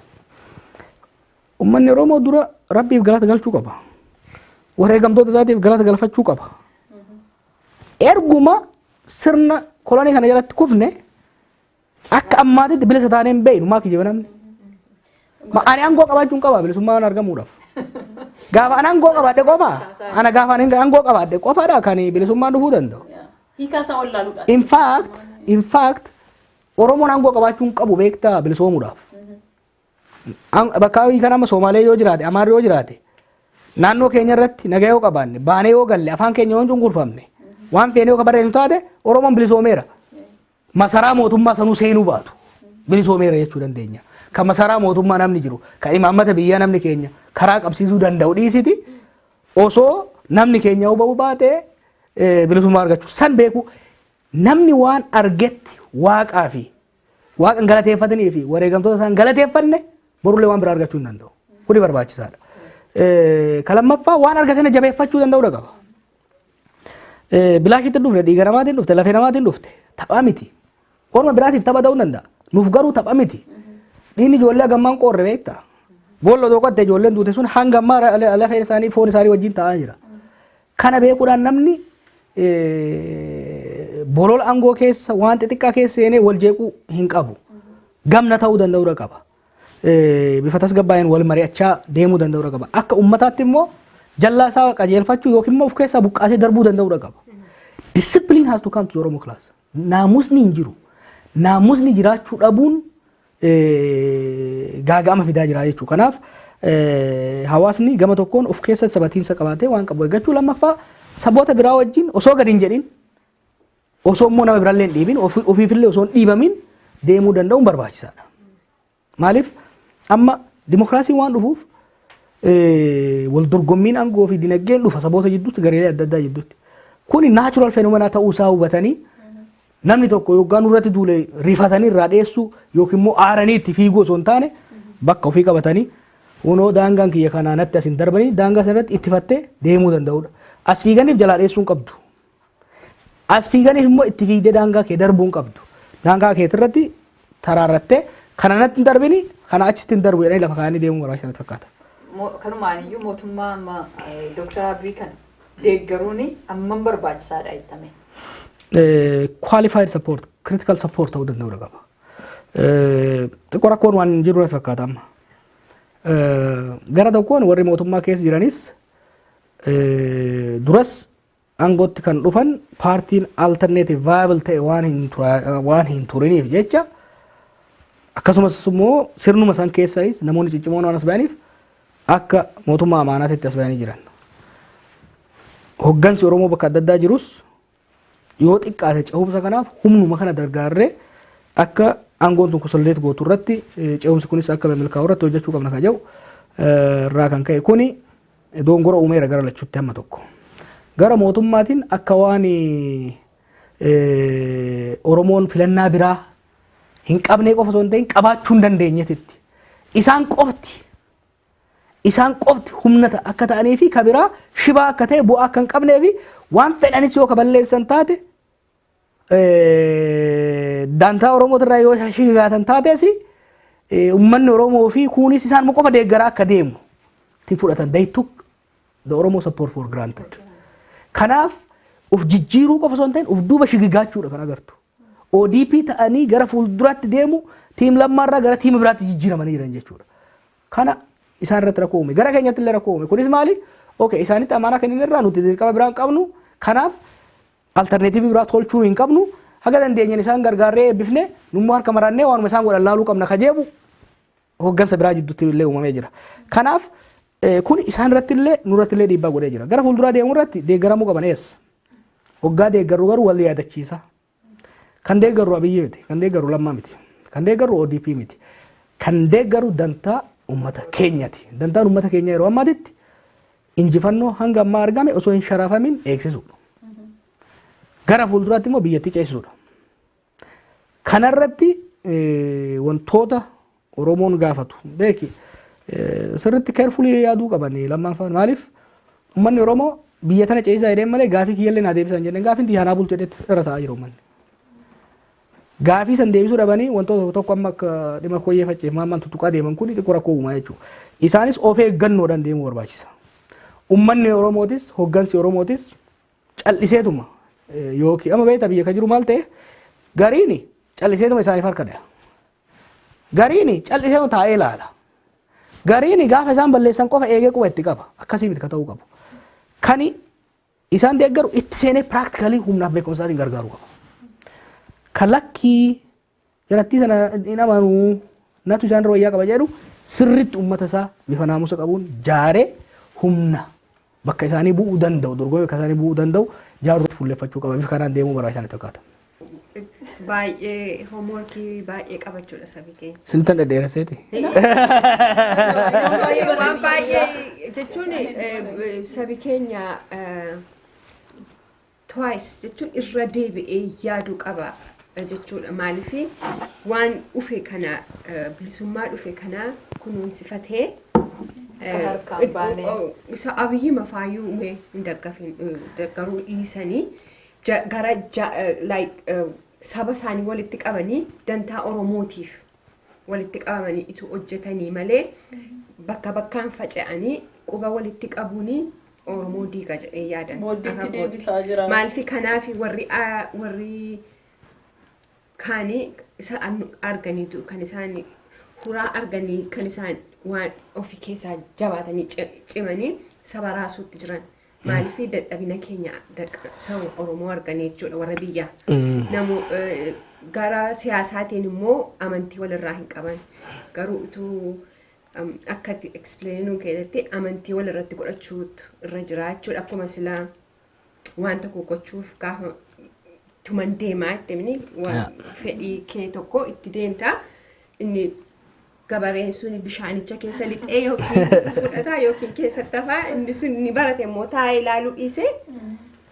Uummanni Oromoo dura Rabbiif galata galchuu qaba. Wareegamtoota isaatiif galata galfachuu qaba. Erguma sirna kolonii kana jalatti kufne akka ammaatitti bilisa taanee hin beeknu maa kijjiba namni. Ani aangoo qabaachuun qaba bilisummaan argamuudhaaf. Gaafa ani aangoo qabaadhe qofa ana gaafa ani aangoo qabaadhe qofaadha kan bilisummaan dhufuu danda'u. Hiikaasaa ol laaluudha. In fact Oromoon aangoo qabaachuun qabu beektaa bilisoomuudhaaf. Bakka hiikan amma Somaalee yoo jiraate Amaarri yoo jiraate naannoo keenya irratti nagaa yoo qabaanne baanee yoo galle afaan keenya yoo cunqurfamne waan feene yoo barreessu taate Oromoon bilisoomeera. Masaraa mootummaa sanuu seenuu baatu bilisoomeera jechuu dandeenya. Kan masaraa mootummaa namni jiru kan imaammata biyyaa namni keenya karaa qabsiisuu danda'u dhiisiti osoo namni keenya huba'uu baatee bilisummaa argachuu san beeku namni waan argetti waaqaa fi waaqan galateeffatanii fi wareegamtoota isaan galateeffanne borullee waan biraa argachuu hin danda'u. Kuni barbaachisaadha. Kalammaffaa waan argatanii jabeeffachuu danda'uu qaba. Bilaashitti dhufne dhiiga namaatiin dhufte lafee namaatiin dhufte taphaa miti. Orma biraatiif tapha ta'uu danda'a. Nuuf garuu tapha miti. Dhiinni ijoollee hagammaan qoorre beekta. Boolla tokkotti ijoolleen duute sun hangammaa lafee isaanii foon isaanii wajjin ta'aa jira. Kana beekuudhaan namni bolola aangoo keessa waan xixiqqaa keessa seenee wal jeequu hin qabu. Gamna ta'uu danda'uu qaba. Bifa tasgabbaa'een wal mari'achaa deemuu danda'uu qaba. Akka uummataatti immoo Jallaa isaa qajeelfachuu yookiin immoo of keessaa buqqaasee darbuu danda'uu qaba. Discipline has to come to Oromo class. Naamusni hin jiru. Naamusni jiraachuu dhabuun gaaga'ama fidaa jira jechuudha. Kanaaf hawaasni gama tokkoon of keessatti sabatiinsa qabaatee waan qabu eeggachuu lammaffaa saboota biraa wajjin osoo gadi hin jedhin osoo immoo nama biraallee hin dhiibin ofiifillee osoo hin dhiibamin deemuu danda'uun barbaachisaadha. Maaliif amma dimokiraasiin waan dhufuuf wal dorgommiin aangoo fi dinagdeen dhufa saboota jidduutti gareelee adda addaa jidduutti. Kuni naachuraal fenomenaa ta'uu isaa hubatanii namni tokko yookaan irratti duulee rifatanii irraa dheessu yookiin immoo aaranii itti fiiguu osoo hin taane bakka ofii qabatanii hunoo daangaan kiyya kanaa natti asin darbanii daangaa sanarratti itti fattee deemuu danda'udha. As fiiganiif jalaa dheessuu hin qabdu. As fiiganiif immoo itti fiigdee daangaa kee darbuu hin qabdu. Daangaa kee irratti taraarrattee kana natti hin darbini kana achitti hin darbu jedhanii lafa kaanii deemuu barbaachisan fakkaata. Kanumaan iyyuu mootummaa amma Dr. Abiy kan deeggaruun ammam barbaachisaadha jettame. Qualified support, critical support ta'uu danda'u qaba. Xiqqoo rakkoon waan jiru natti fakkaata amma. Gara tokkoon warri mootummaa keessa jiranis duras aangootti kan dhufan paartiin alternative viable ta'e waan hin turiniif jecha akkasumas immoo sirnuma san keessais namoonni ciccimoon waan as bayaniif akka mootummaa amaanaatitti as bayanii jiran. Hoggansi Oromoo bakka adda addaa jirus yoo xiqqaate ce'umsa kanaaf humnuma kana gargaarree akka aangoon tun konsoldeet gootu irratti ce'umsi kunis akka milkaa'u irratti hojjechuu qabna kan jedhu irraa kan ka'e kuni dongora uumeera gara lachuutti hamma tokko. Gara mootummaatiin akka waan Oromoon filannaa biraa hin qabnee qofa osoo hin ta'in qabaachuu hin dandeenyetti isaan qofti humna akka ta'anii fi ka biraa shibaa akka ta'e bu'aa akka hin qabnee fi waan fedhanis yoo kaballeessan taate dantaa Oromoo irraa yoo shigaatan taates uummanni Oromoo fi kunis isaan qofa deeggaraa akka deemu itti fudhatan they took the Oromo support for granted. Kanaaf uf jijjiiruu qofa osoo hin ta'in uf duuba shigigaachuudha kan agartu. ODP ta'anii gara fuulduraatti deemu tiim lammaarraa gara tiim biraatti jijjiiramanii jiran jechuudha. Kana isaan irratti rakkoo uume gara keenyatti illee rakkoo uume kunis maali? Okay isaanitti amaanaa kennin irraa nuti dirqama biraan qabnu kanaaf alternatiivii biraa tolchuu hin qabnu haga dandeenyeen isaan gargaarree eebbifne nummoo harka maraannee waanuma isaan godhan laaluu qabna kajeebu hoggansa biraa jidduutti illee uumamee jira. Kanaaf kun isaan irratti illee nurratti illee dhiibbaa godhee jira. Gara fuulduraa deemuu irratti deeggaramuu qaban eessa? Hoggaa deeggarru garuu wal yaadachiisa. Kan deeggaru Abiyyi miti, kan deeggaru Lammaa miti, kan deeggaru ODP miti, kan deeggaru dantaa uummata keenyati. Dantaan uummata keenya yeroo ammaatitti injifannoo hanga ammaa argame osoo hin sharafamin eegsisuudha. Gara fuulduraatti immoo biyyattii ceesisuudha. Kanarratti wantoota Oromoon gaafatu beeki sirriitti carefully yaaduu qaban lammaffaan maaliif uummanni Oromoo biyya tana ceesisaa jedheen malee gaafii kiyyallee naa deebisan jedheen gaafiin xiyyaanaa bultu jedhetti irra taa'aa jira uummanni. Gaafii san deebisuu dhabanii wantoota tokko amma akka dhimma koyyee facceef maammaan tuttuqaa deeman kun xiqqoo rakkoo uumaa jechuudha. Isaanis of eeggannoodhaan deemuu barbaachisa. Uummanni Oromootis hoggansi Oromootis calliseetuma yookiin amma beektaa biyya kan jiru maal ta'e gariini calliseetuma isaaniif harkadha. Gariini calliseetuma taa'ee ilaala. Gariini gaafa isaan balleessan qofa eegee quba itti qaba. Akkasii miti ka ta'uu qabu. Kani isaan deeggaru itti seenee practically humnaaf beekumsaatiin gargaaruu qaba. Kalakkii jalatti sana hin amanuu natu isaan irra wayyaa qaba jedhu sirriitti uummata isaa bifa naamusa qabuun jaaree humna bakka isaanii bu'uu danda'u dorgommii bakka isaanii bu'uu danda'u jaaruutti fuulleffachuu qaba bifa kanaan deemuu barbaachisan fakkaata. Baay'ee hoomworkii baay'ee qabachuudha sabi keenya. Sintan dhedheeraseeti. Waan baay'ee jechuun sabi keenya twice jechuun irra deebi'ee yaaduu qaba jechuudha. Maaliif waan dhufe kana bilisummaa dhufe kana kunuunsifatee isa Abiyyi mafaayyuu uume hin deeggaruu dhiisanii gara saba isaanii walitti qabanii dantaa Oromootiif walitti qabamanii itti hojjetanii malee bakka bakkaan faca'anii quba walitti qabuuni Oromoo diiga jedhee yaadan. Booddeetti deebisaa jira. Maaliif kanaaf warri kaanii isa arganiitu kan isaan huraa arganii kan isaan waan ofii keessaa jabaatanii cimanii saba raasuutti jiran. Maaliif dadhabina keenya saba Oromoo arganii jechuudha warra biyyaa. Namu gara siyaasaatiin immoo amantii walirraa hin qaban. Garuu utuu akkatti explainuu keessatti amantii walirratti godhachuutu irra jira jechuudha. Akkuma silaa waan tokko gochuuf gaafa tuman deemaa itti fedhii kee tokko itti deemta. Inni gabareen sun bishaanicha keessa lixee yookiin fudhataa yookiin keessatti hafaa inni sun ni barate immoo taa'ee ilaaluu dhiisee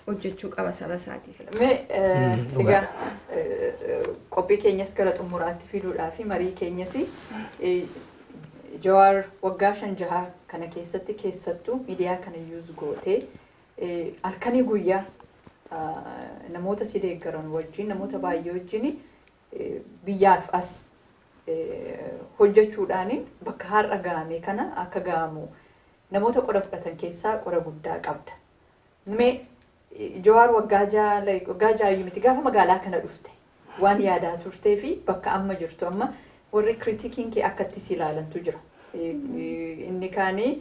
hojjechuu qaba saba isaatiif. Egaa qophii keenyas gara xumuraatti fiduudhaa fi marii keenyas Jawar waggaa 5-6 kana keessatti keessattuu miidiyaa kana yuuz gootee halkanii guyyaa namoota si deeggaran wajjin namoota baay'ee wajjin biyyaaf as hojjechuudhaan bakka har'a ga'ame kana akka ga'amu namoota qora fudhatan keessaa qora guddaa qabda. Jawar waggaa 6 miti gaafa magaalaa kana dhufte waan yaadaa turtee fi bakka amma jirtu amma warri kritikiin kee akkatti si ilaalantu jira. Inni kaanii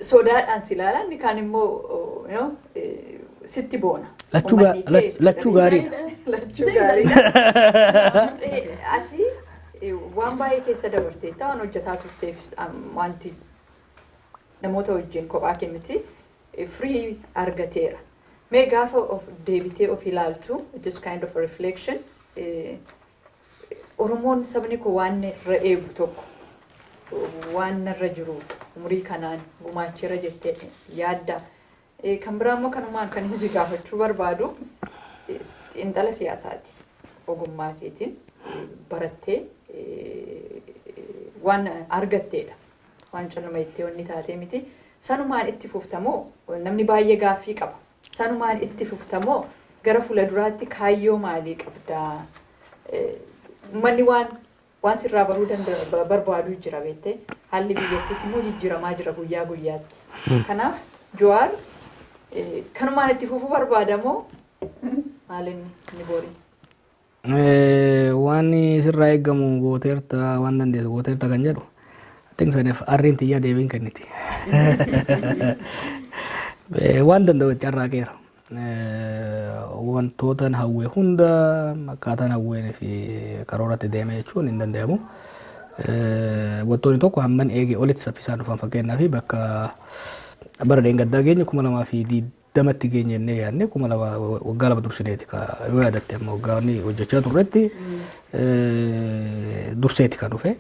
sodaadhaan si ilaala inni kaan immoo sitti boona. Lachuu gaariidha. Lachuu gaariidha. Ati waan baay'ee keessa dabartee ta'an hojjetaa turteef wanti namoota wajjin kophaa kee miti free argateera. Mee gaafa of deebitee of ilaaltu it is kind of a reflection. Oromoon sabni koo waan irra eegu tokko waan narra jiru umurii kanaan gumaachira jettee yaadda. Kan biraa immoo kanumaan kan isin gaafachuu barbaadu xiinxala siyaasaati. Ogummaa keetiin barattee waan argatteedha. Waan calluma itti wanni taatee miti. Sanumaan itti fuftamoo namni baay'ee gaaffii qaba. Sanumaan itti fuftamoo gara fuulduraatti kaayyoo maalii qabdaa? Manni waan sirraa baruu danda'a barbaadu jira beektee haalli biyyattis immoo jijjiiramaa jira guyyaa guyyaatti. Kanaaf Jawar kanumaan itti fufuu barbaadamoo maaliin ni boori? Waan sirraa eegamu gooteerta waan dandeessu gooteerta kan jedhu saniif arriin xiyyaa deebiin kenniti. Waan danda'u carraaqeera. Wantoota hawwee hunda akkaataan hawween fi karooratti deemee jechuun hin danda'amu. Wantoonni tokko hamman eegee olitti saffisaan dhufan fakkeenyaa fi bakka bara deengaddaa geenye 2020tti geenye jennee yaadne 2000 waggaa 2 dursineeti yoo yaadatte amma waggaa inni hojjechaa turretti durseeti kan dhufe.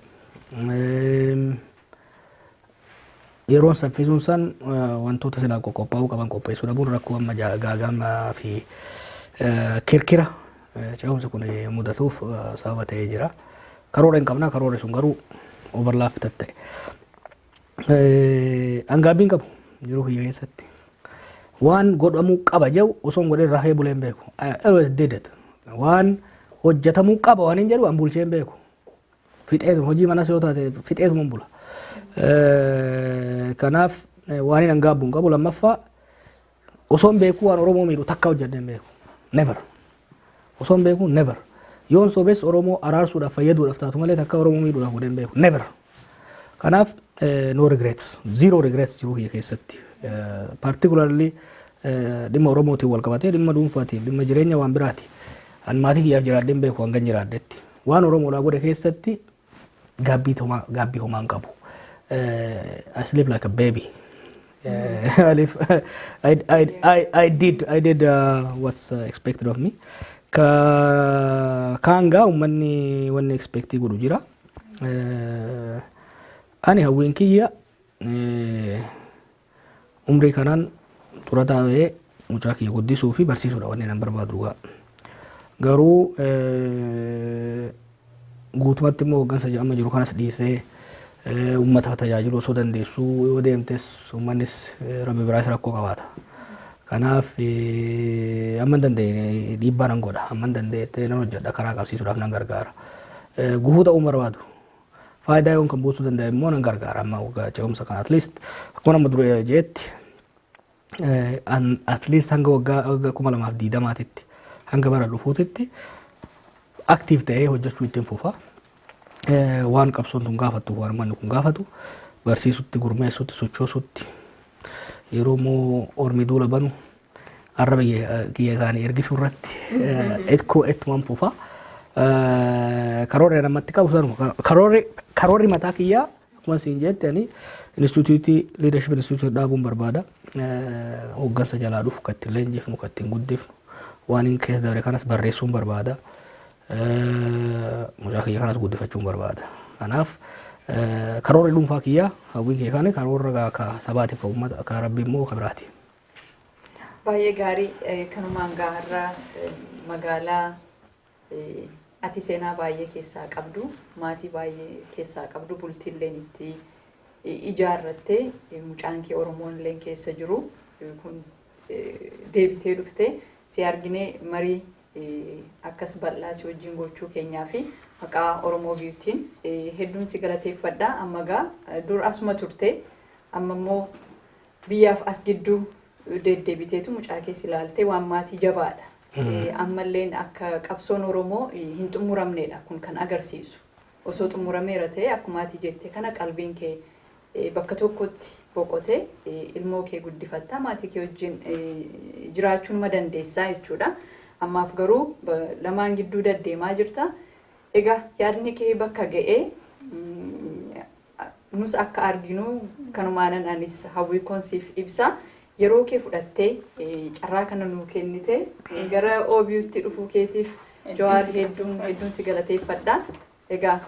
Yeroon saffisuun san wantoota silaa qophaa'uu qaban qopheessuu dhabuun rakkoo amma gaagama fi kirkira ce'umsi kun mudatuuf sababa ta'ee jira. Karoora hin qabnaa karoorri sun garuu overlaap ta'e. Angaabbiin qabu jiruu hiyya keessatti. Waan godhamuu qaba jedhu osoo hin godhin rafee buleen beeku. Always did it. Waan hojjetamuu qaba waan hin jedhu an bulcheen beeku. Fixeetuma hojii manas yoo taate fixeetuma bula. Kanaaf waan hin angaabbuun qabu lammaffaa osoo hin beeku waan Oromoo miidhu takka hojjedhee hin beeku. Never. Osoo hin beeku never. Yoon sobees Oromoo araarsuudhaaf fayyaduudhaaf taatu malee takka Oromoo miidhuudhaaf godhee hin beeku. Never. Kanaaf no regrets. Zero regrets jiruu hiyya keessatti. Particularly dhimma Oromootiin wal qabatee dhimma dhuunfaatiin dhimma jireenya waan biraati. An maatii kiyyaaf jiraadhee hin beeku hanga jiraadhetti. Waan Oromoodhaa godhe keessatti gaabbii homaa hin qabu. I sleep like a baby. I did what's expected of me. Kaanga ummanni wanni expectii godhu jira. Ani hawwiin kiyya umrii kanaan xurataa ta'ee mucaa kiyya guddisuu fi barsiisuudha wanni nan barbaadu gaa. Garuu guutumatti immoo hoggansa amma jiru kanas dhiisee uummata tajaajilu osoo dandeessuu yoo deemtes uummannis rabbi biraas rakkoo qabaata. Kanaaf amma danda'e dhiibbaa nan godha amma danda'e nan hojjedha karaa qabsiisuudhaaf nan gargaara. Guhuu ta'uu barbaadu. Faayidaa yoon kan buusuu danda'e immoo nan gargaara amma waggaa ce'umsa kana at least akkuma amma dura jeetti at least hanga waggaa 2020titti hanga bara dhufuutitti aktiif ta'ee hojjechuu ittiin fufa. Waan qabsoon tun gaafattu waan manni kun gaafatu barsiisutti gurmeessutti sochoosutti yeroo immoo ormi duula banu arraba kiyya isaanii ergisuu irratti ettumaan fufa. Karoora namatti qabu sanuma karoorri mataa kiyyaa akkuma siin jette ani instituutii leadership instituutii dhaabuun barbaada. Hooggansa jalaa dhufu kan ittiin leenjifnu kan ittiin guddifnu waan hin keessa dabre kanas barreessuun barbaada. Mucaa kiyya kanas guddifachuun barbaada. Kanaaf karoorri dhuunfaa kiyyaa hawwiin kiyya kana karoorra ka sabaatiif ka uummata ka rabbi immoo ka biraati. Baay'ee gaarii kanumaan gaarraa magaalaa ati seenaa baay'ee keessaa qabdu maatii baay'ee keessaa qabdu bultiilleen itti ijaarrattee mucaan kee Oromoonilleen keessa jiru kun deebitee dhuftee si arginee marii akkas bal'aa si wajjin gochuu keenyaa fi maqaa Oromoo Viewtiin hedduun si galateeffadha. Amma gaa dur asuma turte amma immoo biyyaaf as gidduu deddeebiteetu mucaa keessa ilaaltee waan maatii jabaadha. Ammalleen akka qabsoon Oromoo hin xumuramneedha kun kan agarsiisu. Osoo xumurameera ta'e akkuma ati jettee kana qalbiin kee bakka tokkotti boqotee ilmoo kee guddifatta maatii kee wajjin jiraachuun ma dandeessaa jechuudha. Ammaaf garuu lamaan gidduu deddeemaa jirta. Egaa yaadni kee bakka ga'ee nus akka arginu kanumaanan anis hawwii konsiif ibsa. Yeroo kee fudhattee carraa kana nuu kennite gara OV'tti dhufuu keetiif Jawar hedduun si galateeffadha. Egaa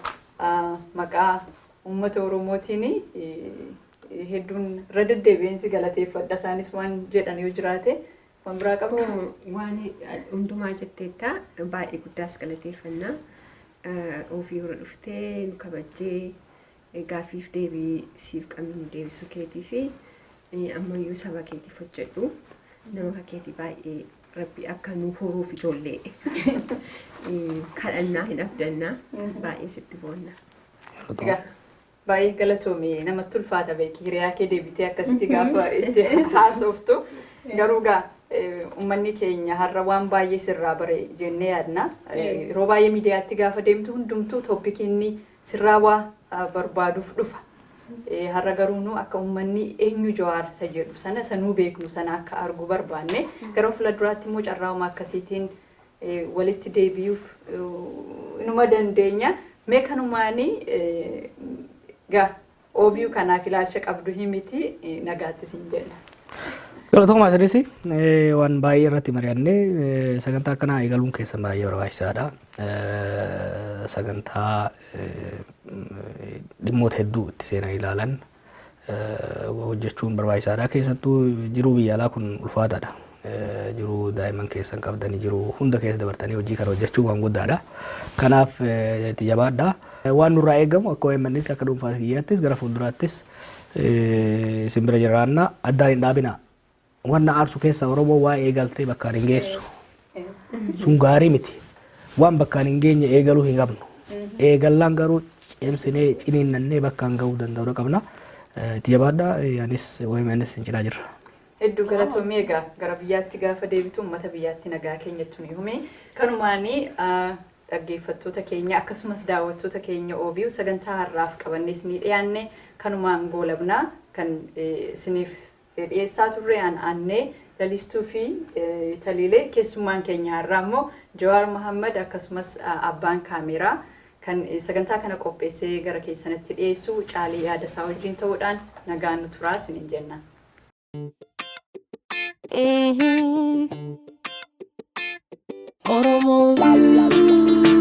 maqaa uummata Oromootiin hedduun irra deddeebi'een si galateeffadha. Isaanis waan jedhan yoo jiraate waan biraa qabdu. Waan hundumaa jetteetta baay'ee guddaas galateeffannaa. OV irra dhuftee nu kabajjee gaaffiif deebii siif qabnu nu deebisuu keetii fi ammayyuu saba keetiif hojjedhu nama keetii baay'ee rabbi akka nu horuuf ijoollee kadhannaa hin abdannaa baay'ee sitti boonna. Baay'ee galatoomii namatti ulfaata beeki hiriyaa kee deebitee akkasitti gaafa itti haasoftu garuu gaa uummanni keenya har'a waan baay'ee sirraa bare jennee yaadna. Yeroo baay'ee miidiyaatti gaafa deemtu hundumtuu tooppikiinni sirraa waa barbaaduuf dhufa. Har'a garuu nu akka uummanni eenyu Jawar isa jedhu sana sanuu beeknu sana akka argu barbaanne gara fuulduraatti immoo carraa'uma akkasiitiin walitti deebi'uuf inuma dandeenya. Mee kanumaanii gaa OV kanaaf ilaalcha qabdu himiti nagaatti siin jenna. Galatooma asirratti waan baay'ee irratti mari'annee sagantaa akkanaa eegaluun keessan baay'ee barbaachisaadha. Sagantaa dhimmoota hedduu itti seenan ilaalan hojjechuun barbaachisaadha. Keessattuu jiruu biyya alaa kun ulfaataadha. Jiruu daa'imman keessan qabdanii jiruu hunda keessa dabartanii hojii kana hojjechuu waan guddaadha. Kanaaf itti jabaadha. Waan nurraa eegamu akka OMN'tti akka dhuunfaa kiyyaattis gara fuulduraattis simbira jiraannaa addaan hin dhaabinaa. Wanna aarsu keessa Oromoo waa eegaltee bakkaan hin geessu. Sun gaarii miti. Waan bakkaan hin geenye eegaluu hin qabnu. Eegallaan garuu cimsinee ciniinnannee bakkaan gahuu danda'uu qabna. Itti jabaadha. Anis OMN'is hin cinaa jirra. Hedduu galatoomii egaa gara biyyaatti gaafa deebitu uummata biyyaatti nagaa keenyatti nu himume. Kanumaanii dhaggeeffattoota keenya akkasumas daawwattoota keenya OV sagantaa har'aaf qabannees ni dhiyaanne kanumaan goolabnaa kan isiniif dhiyeessaa turre aanne lalistuu fi taliilee keessummaan keenya har'aa immoo Jawar Mohammed akkasumas abbaan kaameraa kan sagantaa kana qopheessee gara keessanitti dhiyeessu caalii yaada isaa wajjin ta'uudhaan nagaan nu turaa isiniin jenna. Oromo View.